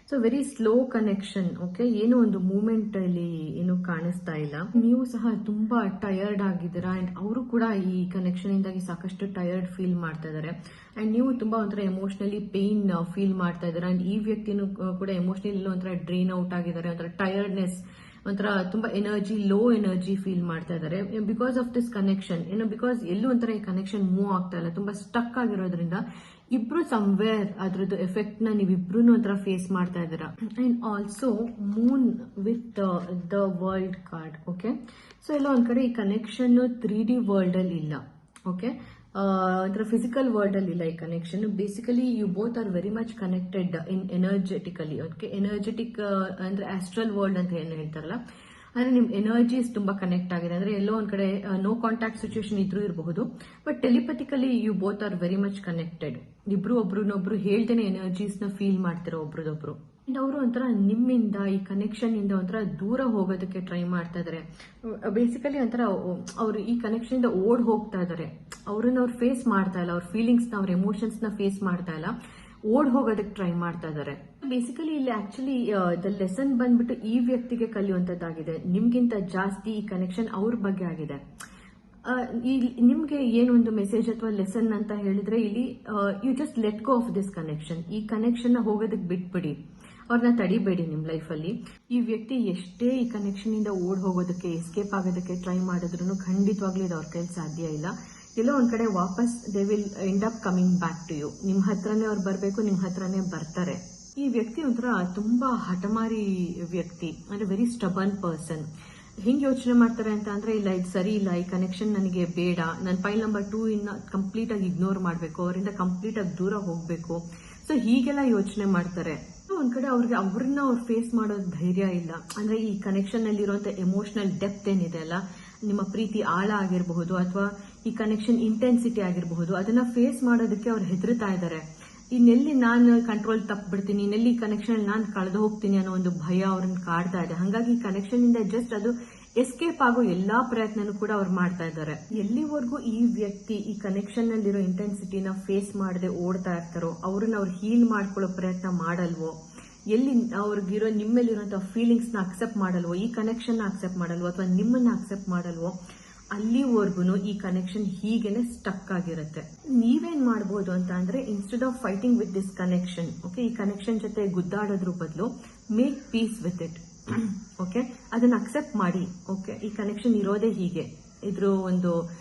So very slow connection. Okay, ಏನೋ ಒಂದು ಮೂವ್ಮೆಂಟ್ ಇಲ್ಲಿ ಏನು ಕಾಣಿಸ್ತಾ ಇಲ್ಲ. ನೀವು ಸಹ ತುಂಬಾ ಟಯರ್ಡ್ ಆಗಿದ್ದೀರಾ ಅಂಡ್ ಅವರು ಕೂಡ ಈ ಕನೆಕ್ಷನ್ ಇಂದಾಗಿ ಸಾಕಷ್ಟು ಟಯರ್ಡ್ ಫೀಲ್ ಮಾಡ್ತಾ ಇದಾರೆ. ಅಂಡ್ ನೀವು ತುಂಬಾ ಒಂಥರ ಎಮೋಷನಲಿ ಪೇನ್ ಫೀಲ್ ಮಾಡ್ತಾ ಇದ್ದೀರಾ. ಅಂಡ್ ಈ ವ್ಯಕ್ತಿನೂ ಕೂಡ ಎಮೋಷನಲಿ ಒಂಥರ ಡ್ರೈನ್ ಔಟ್ ಆಗಿದ್ದಾರೆ. ಒಂಥರ ಟಯರ್ಡ್ನೆಸ್, ಒಂಥರ ತುಂಬಾ ಲೋ ಎನರ್ಜಿ ಫೀಲ್ ಮಾಡ್ತಾ ಇದ್ದಾರೆ because of this connection. Because ಎಲ್ಲೂ ಒಂಥರ ಈ ಕನೆಕ್ಷನ್ ಮೂವ್ ಆಗ್ತಾ ಇಲ್ಲ, ತುಂಬಾ ಸ್ಟಕ್ ಆಗಿರೋದ್ರಿಂದ ಇಬ್ರು ಸಮ್ವೇರ್ ಅದ್ರದ್ದು ಎಫೆಕ್ಟ್ ನ ನೀವಿಬ್ರು ಒಂಥರ ಫೇಸ್ ಮಾಡ್ತಾ ಇದ್ದೀರಾ. And also Moon with the world card. Okay, so ಎಲ್ಲ ಒಂದ್ ಕಡೆ ಈ ಕನೆಕ್ಷನ್ 3D ವರ್ಲ್ಡ್ ಅಲ್ಲಿ ಇಲ್ಲ. ಓಕೆ, ಒಂಥರ ಫಿಸಿಕಲ್ ವರ್ಲ್ಡ್ ಅಲ್ಲಿ ಇಲ್ಲ ಈ connection. Basically you both are very much connected in energetically. Okay, energetic ಅಂದ್ರೆ ಆಸ್ಟ್ರಲ್ ವರ್ಲ್ಡ್ ಅಂತ ಏನು ಹೇಳ್ತಾರಲ್ಲ, ಅಂದ್ರೆ ನಿಮ್ ಎನರ್ಜೀಸ್ ತುಂಬಾ ಕನೆಕ್ಟ್ ಆಗಿದೆ. ಅಂದ್ರೆ ಎಲ್ಲೋ ಒಂದ್ ಕಡೆ ನೋ ಕಾಂಟ್ಯಾಕ್ಟ್ ಸಿಚುಯೇಷನ್ ಇದ್ರೂ ಇರಬಹುದು, but telepathically you both are very much connected. ಇಬ್ರು ಒಬ್ರನ್ನೊಬ್ರು ಹೇಳ್ದೇನೆ ಎನರ್ಜೀಸ್ ನ ಫೀಲ್ ಮಾಡ್ತಿರೋ ಒಬ್ರದೊಬ್ರು. ಅಂಡ್ ಅವರು ಒಂಥರ ನಿಮ್ಮಿಂದ ಈ ಕನೆಕ್ಷನ್ ಇಂದ ಒಂಥರ ದೂರ ಹೋಗೋದಕ್ಕೆ ಟ್ರೈ ಮಾಡ್ತಾ ಇದಾರೆ. ಬೇಸಿಕಲಿ ಒಂಥರ ಅವ್ರು ಈ ಕನೆಕ್ಷನ್ ಇಂದ ಓಡ್ ಹೋಗ್ತಾ ಇದಾರೆ. ಅವ್ರನ್ನ ಅವ್ರು ಫೇಸ್ ಮಾಡ್ತಾ ಇಲ್ಲ, ಅವ್ರ ಫೀಲಿಂಗ್ಸ್ ನ, ಅವ್ರ ಎಮೋಷನ್ಸ್ ನ ಫೇಸ್ ಮಾಡ್ತಾ ಇಲ್ಲ, ಓಡ್ ಹೋಗೋದಕ್ಕೆ ಟ್ರೈ ಮಾಡ್ತಾ ಇದಾರೆ. ಬೇಸಿಕಲಿ ಇಲ್ಲಿ ಆಕ್ಚುಲಿ ದ ಲೆಸನ್ ಬಂದ್ಬಿಟ್ಟು ಈ ವ್ಯಕ್ತಿಗೆ ಕಲಿಯುವಂತದ್ದಾಗಿದೆ. ನಿಮ್ಗಿಂತ ಜಾಸ್ತಿ ಈ ಕನೆಕ್ಷನ್ ಅವ್ರ ಬಗ್ಗೆ ಆಗಿದೆ. ನಿಮ್ಗೆ ಏನೊಂದು ಮೆಸೇಜ್ ಅಥವಾ ಲೆಸನ್ ಅಂತ ಹೇಳಿದ್ರೆ ಇಲ್ಲಿ you just let go of this connection. ಈ ಕನೆಕ್ಷನ್ ನ ಹೋಗೋದಕ್ಕೆ ಬಿಟ್ಬಿಡಿ, ಅವ್ರನ್ನ ತಡಿಬೇಡಿ ನಿಮ್ ಲೈಫ್ ಅಲ್ಲಿ. ಈ ವ್ಯಕ್ತಿ ಎಷ್ಟೇ ಈ ಕನೆಕ್ಷನ್ ಇಂದ ಓಡ್ ಹೋಗೋದಕ್ಕೆ, ಎಸ್ಕೇಪ್ ಆಗೋದಕ್ಕೆ ಟ್ರೈ ಮಾಡಿದ್ರು ಖಂಡಿತವಾಗ್ಲೂ ಇದು ಅವ್ರ ಕೈಲಿ ಸಾಧ್ಯ ಇಲ್ಲ. ಎಲ್ಲೋ ಒಂದ್ ಕಡೆ ವಾಪಸ್ they will end up coming back to you. ನಿಮ್ ಹತ್ರನೇ ಅವ್ರು ಬರ್ಬೇಕು, ನಿಮ್ ಹತ್ರನೇ ಬರ್ತಾರೆ. ಈ ವ್ಯಕ್ತಿ ಒಂಥರ ತುಂಬಾ ಹಠಮಾರಿ ವ್ಯಕ್ತಿ, ಅಂದ್ರೆ ವೆರಿ ಸ್ಟಬರ್ನ್ ಪರ್ಸನ್. ಹಿಂಗ್ ಯೋಚನೆ ಮಾಡ್ತಾರೆ ಅಂತ ಅಂದ್ರೆ, ಇಲ್ಲ ಇದು ಸರಿ ಇಲ್ಲ, ಈ ಕನೆಕ್ಷನ್ ನನಗೆ ಬೇಡ, ನನ್ನ ಫೈಲ್ ನಂಬರ್ 2 ಇನ್ನ ಕಂಪ್ಲೀಟ್ ಆಗಿ ಇಗ್ನೋರ್ ಮಾಡ್ಬೇಕು, ಅವರಿಂದ ಕಂಪ್ಲೀಟ್ ಆಗಿ ದೂರ ಹೋಗ್ಬೇಕು. ಸೊ ಹೀಗೆಲ್ಲ ಯೋಚನೆ ಮಾಡ್ತಾರೆ. ಒಂದ್ ಕಡೆ ಅವ್ರನ್ನ ಅವ್ರು ಫೇಸ್ ಮಾಡೋದು ಧೈರ್ಯ ಇಲ್ಲ. ಅಂದ್ರೆ ಈ ಕನೆಕ್ಷನ್ ಅಲ್ಲಿ ಇರುವಂತ ಎಮೋಷನಲ್ ಡೆಪ್ತ್ ಏನಿದೆ ಅಲ್ಲ, ನಿಮ್ಮ ಪ್ರೀತಿ ಆಳ ಆಗಿರಬಹುದು ಅಥವಾ ಈ ಕನೆಕ್ಷನ್ ಇಂಟೆನ್ಸಿಟಿ ಆಗಿರಬಹುದು, ಅದನ್ನ ಫೇಸ್ ಮಾಡೋದಕ್ಕೆ ಅವ್ರು ಹೆದರ್ತಾ ಇದ್ದಾರೆ. ಇನ್ನೆಲ್ಲಿ ನಾನು ಕಂಟ್ರೋಲ್ ತಪ್ಪಿಬಿಡ್ತೀನಿ, ಇನ್ನೆಲ್ಲಿ ಕನೆಕ್ಷನ್ ನಾನು ಕಳೆದು ಹೋಗ್ತೀನಿ ಅನ್ನೋ ಒಂದು ಭಯ ಅವ್ರನ್ನ ಕಾಡ್ತಾ ಇದೆ. ಹಾಗಾಗಿ ಈ ಕನೆಕ್ಷನ್ ಇಂದ ಜಸ್ಟ್ ಅದು ಎಸ್ಕೇಪ್ ಆಗೋ ಎಲ್ಲಾ ಪ್ರಯತ್ನನೂ ಕೂಡ ಅವ್ರು ಮಾಡ್ತಾ ಇದ್ದಾರೆ. ಎಲ್ಲಿವರೆಗೂ ಈ ವ್ಯಕ್ತಿ ಈ ಕನೆಕ್ಷನ್ ನಲ್ಲಿರೋ ಇಂಟೆನ್ಸಿಟಿನ ಫೇಸ್ ಮಾಡದೆ ಓಡ್ತಾ ಇರ್ತಾರೋ, ಅವ್ರನ್ನ ಅವ್ರು ಹೀಲ್ ಮಾಡ್ಕೊಳ್ಳೋ ಪ್ರಯತ್ನ ಮಾಡಲ್ವೋ, ಎಲ್ಲಿ ಅವ್ರಿಗಿರೋ ನಿಮ್ಮಲ್ಲಿರುವಂತಹ ಫೀಲಿಂಗ್ಸ್ ನ ಅಕ್ಸೆಪ್ಟ್ ಮಾಡಲ್ವೋ, ಈ ಕನೆಕ್ಷನ್ ನ ಅಕ್ಸೆಪ್ಟ್ ಮಾಡಲ್ವೋ ಅಥವಾ ನಿಮ್ಮನ್ನ ಅಕ್ಸೆಪ್ಟ್ ಮಾಡಲ್ವೋ, ಅಲ್ಲಿವರೆಗೂ ಈ ಕನೆಕ್ಷನ್ ಹೀಗೇನೆ ಸ್ಟಕ್ ಆಗಿರುತ್ತೆ. ನೀವೇನ್ ಮಾಡಬಹುದು ಅಂತ ಅಂದ್ರೆ, instead of fighting with this connection, okay, ಈ ಕನೆಕ್ಷನ್ ಜೊತೆ ಗುದ್ದಾಡೋದ್ರ ಬದಲು make peace with it. Okay, ಅದನ್ನ ಅಕ್ಸೆಪ್ಟ್ ಮಾಡಿ. ಓಕೆ, ಈ ಕನೆಕ್ಷನ್ ಇರೋದೇ ಹೀಗೆ, ಇದ್ರ ಒಂದು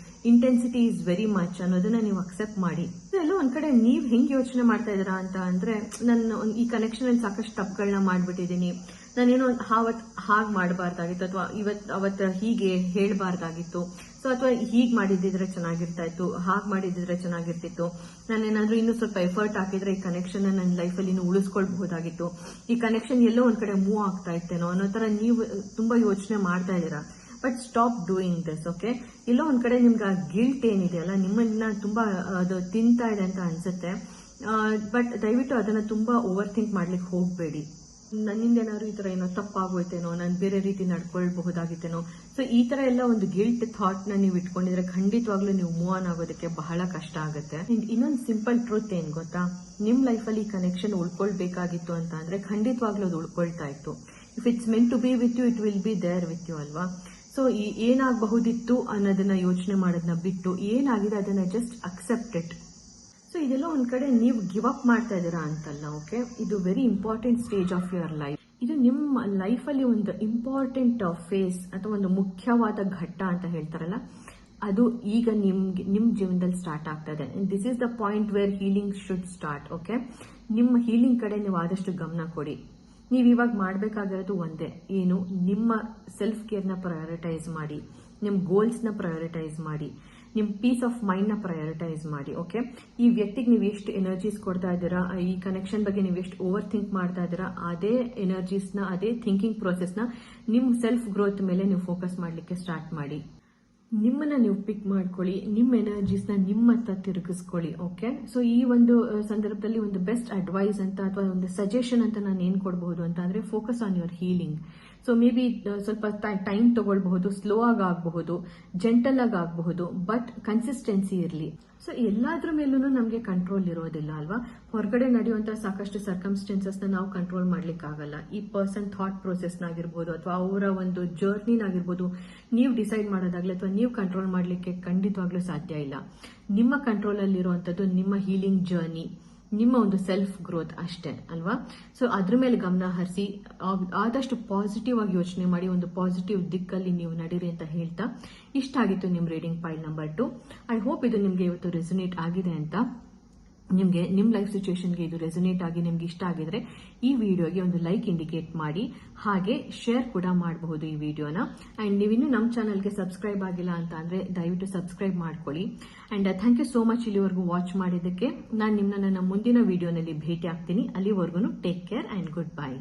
ಇಂಟೆನ್ಸಿಟಿ ಇಸ್ ವೆರಿ ಮಚ್ ಅನ್ನೋದನ್ನ ನೀವು ಅಕ್ಸೆಪ್ಟ್ ಮಾಡಿ. ಎಲ್ಲೋ ಒಂದ್ ಕಡೆ ನೀವ್ ಹೆಂಗ್ ಯೋಚನೆ ಮಾಡ್ತಾ ಇದೀರಾ ಅಂತ ಅಂದ್ರೆ, ನಾನು ಈ ಕನೆಕ್ಷನ್ ಅಲ್ಲಿ ಸಾಕಷ್ಟು ತಪ್ಪುಗಳನ್ನ ಮಾಡ್ಬಿಟ್ಟಿದೀನಿ, ನಾನೇನೋ ಹಾಗೆ ಮಾಡಬಾರ್ದಾಗಿತ್ತು, ಅಥವಾ ಅವತ್ತು ಹೀಗೆ ಹೇಳ್ಬಾರ್ದಾಗಿತ್ತು, ಸೊ ಅಥವಾ ಹೀಗ್ ಮಾಡಿದ್ರೆ ಚೆನ್ನಾಗಿರ್ತಾ ಇತ್ತು, ಹಾಗೆ ಮಾಡಿದ್ರೆ ಚೆನ್ನಾಗಿರ್ತಿತ್ತು, ನಾನೇನಾದ್ರೂ ಇನ್ನೂ ಸ್ವಲ್ಪ ಎಫರ್ಟ್ ಹಾಕಿದ್ರೆ ಈ ಕನೆಕ್ಷನ್ ನನ್ನ ಲೈಫಲ್ಲಿ ಇನ್ನೂ ಉಳಿಸ್ಕೊಳ್ಬಹುದಾಗಿತ್ತು, ಈ ಕನೆಕ್ಷನ್ ಎಲ್ಲೋ ಒಂದ್ ಕಡೆ ಮೂವ್ ಆಗ್ತಾ ಇತ್ತೇನೋ ಅನ್ನೋ ತರ ನೀವು ತುಂಬಾ ಯೋಚನೆ ಮಾಡ್ತಾ ಇದ್ದೀರಾ. But stop doing this. Okay, ಎಲ್ಲೋ ಒಂದ್ ಕಡೆ ನಿಮ್ಗೆ ಆ ಗಿಲ್ಟ್ ಏನಿದೆಯಲ್ಲ, ನಿಮ್ಮನ್ನ ತುಂಬಾ ಅದು ತಿಂತಾ ಇದೆ ಅಂತ ಅನ್ಸುತ್ತೆ. ಬಟ್ ದಯವಿಟ್ಟು ಅದನ್ನ ತುಂಬಾ ಓವರ್ ಥಿಂಕ್ ಮಾಡ್ಲಿಕ್ಕೆ ಹೋಗ್ಬೇಡಿ. ನನ್ನಿಂದ ಏನಾದ್ರು ಈ ತರ ಏನೋ ತಪ್ಪಾಗೋಯ್ತೇನೋ, ನಾನು ಬೇರೆ ರೀತಿ ನಡ್ಕೊಳ್ಬಹುದಾಗಿತ್ತೇನೋ, ಸೊ ಈ ತರ ಎಲ್ಲ ಒಂದು ಗಿಲ್ಟ್ ಥಾಟ್ ನ ನೀವು ಇಟ್ಕೊಂಡಿದ್ರೆ ಖಂಡಿತವಾಗ್ಲೂ ನೀವು ಮೂವ್ ಆನ್ ಆಗೋದಕ್ಕೆ ಬಹಳ ಕಷ್ಟ ಆಗುತ್ತೆ. ಇನ್ನೊಂದು ಸಿಂಪಲ್ ಟ್ರೂತ್ ಏನ್ ಗೊತ್ತಾ, ನಿಮ್ ಲೈಫಲ್ಲಿ ಈ ಕನೆಕ್ಷನ್ ಉಳ್ಕೊಳ್ಬೇಕಾಗಿತ್ತು ಅಂತ ಅಂದ್ರೆ ಖಂಡಿತವಾಗ್ಲೂ ಅದು ಉಳ್ಕೊಳ್ತಾ ಇತ್ತು. If it's meant to be with you, it will be there with you ಅಲ್ವಾ. ಸೊ ಏನಾಗಬಹುದಿತ್ತು ಅನ್ನೋದನ್ನ ಯೋಚನೆ ಮಾಡೋದನ್ನ ಬಿಟ್ಟು, ಏನಾಗಿದೆ ಅದನ್ನ ಜಸ್ಟ್ ಅಕ್ಸೆಪ್ಟ್ ಇಟ್. ಸೊ ಇದೆಲ್ಲ ಒಂದ್ ಕಡೆ ನೀವು ಗಿವ್ ಅಪ್ ಮಾಡ್ತಾ ಇದ್ದೀರಾ ಅಂತಲ್ಲ. ಓಕೆ, ಇದು very important stage of your life. ಇದು ನಿಮ್ಮ ಲೈಫಲ್ಲಿ ಒಂದು ಇಂಪಾರ್ಟೆಂಟ್ ಫೇಸ್ ಅಥವಾ ಒಂದು ಮುಖ್ಯವಾದ ಘಟ್ಟ ಅಂತ ಹೇಳ್ತಾರಲ್ಲ, ಅದು ಈಗ ನಿಮ್ ಜೀವನದಲ್ಲಿ ಸ್ಟಾರ್ಟ್ ಆಗ್ತಾ ಇದೆ. This is the point where healing should start. Okay, ನಿಮ್ಮ ಹೀಲಿಂಗ್ ಕಡೆ ನೀವು ಆದಷ್ಟು ಗಮನ ಕೊಡಿ. ನೀವು ಇವಾಗ ಮಾಡಬೇಕಾಗಿರೋದು ಒಂದೇ, ಏನು, ನಿಮ್ಮ ಸೆಲ್ಫ್ ಕೇರ್ನ ಪ್ರಯಾರಿಟೈಸ್ ಮಾಡಿ, ನಿಮ್ಮ ಗೋಲ್ಸ್ನ ಪ್ರಯಾರಿಟೈಸ್ ಮಾಡಿ, ನಿಮ್ಮ ಪೀಸ್ ಆಫ್ ಮೈಂಡ್ ನ ಪ್ರಯಾರಿಟೈಸ್ ಮಾಡಿ. ಓಕೆ, ಈ ವ್ಯಕ್ತಿಗೆ ನೀವು ಎಷ್ಟು ಎನರ್ಜೀಸ್ ಕೊಡ್ತಾ ಇದ್ದೀರಾ, ಈ ಕನೆಕ್ಷನ್ ಬಗ್ಗೆ ನೀವು ಎಷ್ಟು ಓವರ್ ಥಿಂಕ್ ಮಾಡ್ತಾ ಇದ್ದೀರಾ, ಅದೇ ಎನರ್ಜೀಸ್ನ, ಅದೇ ಥಿಂಕಿಂಗ್ ಪ್ರೋಸೆಸ್ನ ನಿಮ್ಮ ಸೆಲ್ಫ್ ಗ್ರೋತ್ ಮೇಲೆ ನೀವು ಫೋಕಸ್ ಮಾಡಲಿಕ್ಕೆ ಸ್ಟಾರ್ಟ್ ಮಾಡಿ. ನಿಮ್ಮನ್ನ ನೀವು ಪಿಕ್ ಮಾಡ್ಕೊಳ್ಳಿ, ನಿಮ್ಮ ಎನರ್ಜೀಸ್ನ ನಿಮ್ಮತ್ತ ತಿರುಗಿಸ್ಕೊಳ್ಳಿ. ಓಕೆ, ಸೊ ಈ ಒಂದು ಸಂದರ್ಭದಲ್ಲಿ ಒಂದು ಬೆಸ್ಟ್ ಅಡ್ವೈಸ್ ಅಂತ ಅಥವಾ ಒಂದು ಸಜೆಷನ್ ಅಂತ ನಾನು ಏನ್ ಕೊಡಬಹುದು ಅಂತ ಅಂದ್ರೆ, focus on your healing. So may be ಸ್ವಲ್ಪ ಟೈಮ್ ತಗೊಳ್ಬಹುದು, ಸ್ಲೋ ಆಗಿ ಆಗಬಹುದು, ಜೆಂಟಲ್ ಆಗಿ ಆಗಬಹುದು, ಬಟ್ ಕನ್ಸಿಸ್ಟೆನ್ಸಿ ಇರಲಿ. ಸೊ ಎಲ್ಲಾದ್ರ ಮೇಲೂ ನಮಗೆ ಕಂಟ್ರೋಲ್ ಇರೋದಿಲ್ಲ ಅಲ್ವಾ. ಹೊರಗಡೆ ನಡೆಯುವಂತಹ ಸಾಕಷ್ಟು ಸರ್ಕಮ್ಸ್ಟೆನ್ಸಸ್ ನಾವು ಕಂಟ್ರೋಲ್ ಮಾಡ್ಲಿಕ್ಕಾಗಲ್ಲ. ಈ ಪರ್ಸನ್ ಥಾಟ್ ಪ್ರೋಸೆಸ್ನಾಗಿರ್ಬೋದು ಅಥವಾ ಅವರ ಒಂದು ಜರ್ನಿನಾಗಿರ್ಬೋದು ನೀವು ಡಿಸೈಡ್ ಮಾಡೋದಾಗ್ಲಿ ಅಥವಾ ನೀವು ಕಂಟ್ರೋಲ್ ಮಾಡ್ಲಿಕ್ಕೆ ಖಂಡಿತವಾಗ್ಲೂ ಸಾಧ್ಯ ಇಲ್ಲ. ನಿಮ್ಮ ಕಂಟ್ರೋಲ್ ಅಲ್ಲಿರುವಂತದ್ದು ನಿಮ್ಮ ಹೀಲಿಂಗ್ ಜರ್ನಿ, ನಿಮ್ಮ ಒಂದು ಸೆಲ್ಫ್ ಗ್ರೋತ್ ಅಷ್ಟೇ ಅಲ್ವಾ. ಸೊ ಅದ್ರ ಮೇಲೆ ಗಮನ ಹರಿಸಿ ಆದಷ್ಟು ಪಾಸಿಟಿವ್ ಆಗಿ ಯೋಚನೆ ಮಾಡಿ, ಒಂದು ಪಾಸಿಟಿವ್ ದಿಕ್ಕಲ್ಲಿ ನೀವು ನಡೀರಿ ಅಂತ ಹೇಳ್ತಾ, ಇಷ್ಟ ಆಗಿತ್ತು ನಿಮ್ಮ reading file number 2. I hope ಇದು ನಿಮ್ಗೆ ಇವತ್ತು ರೆಸೊನೇಟ್ ಆಗಿದೆ ಅಂತ. ನಿಮ್ಗೆ ನಿಮ್ಮ ಲೈಫ್ ಸಿಚುವೇಶನ್ಗೆ ಇದು ರೆಸೊನೇಟ್ ಆಗಿ ನಿಮ್ಗೆ ಇಷ್ಟ ಆಗಿದ್ರೆ ಈ ವಿಡಿಯೋಗೆ ಒಂದು ಲೈಕ್ ಇಂಡಿಕೇಟ್ ಮಾಡಿ, ಹಾಗೆ ಶೇರ್ ಕೂಡ ಮಾಡಬಹುದು ಈ ವಿಡಿಯೋನ. ಅಂಡ್ ನೀವಿನ್ನೂ ನಮ್ಮ ಚಾನಲ್ಗೆ ಸಬ್ಸ್ಕ್ರೈಬ್ ಆಗಿಲ್ಲ ಅಂತ ಅಂದ್ರೆ ದಯವಿಟ್ಟು ಸಬ್ಸ್ಕ್ರೈಬ್ ಮಾಡ್ಕೊಳ್ಳಿ. And thank you so much ಇಲ್ಲಿವರೆಗೂ ವಾಚ್ ಮಾಡಿದ್ದಕ್ಕೆ. ನಾನು ನಿಮ್ಮನ್ನ ನನ್ನ ಮುಂದಿನ ವಿಡಿಯೋನಲ್ಲಿ ಭೇಟಿ ಆಗ್ತೀನಿ. ಅಲ್ಲಿವರೆಗೂ take care and good bye.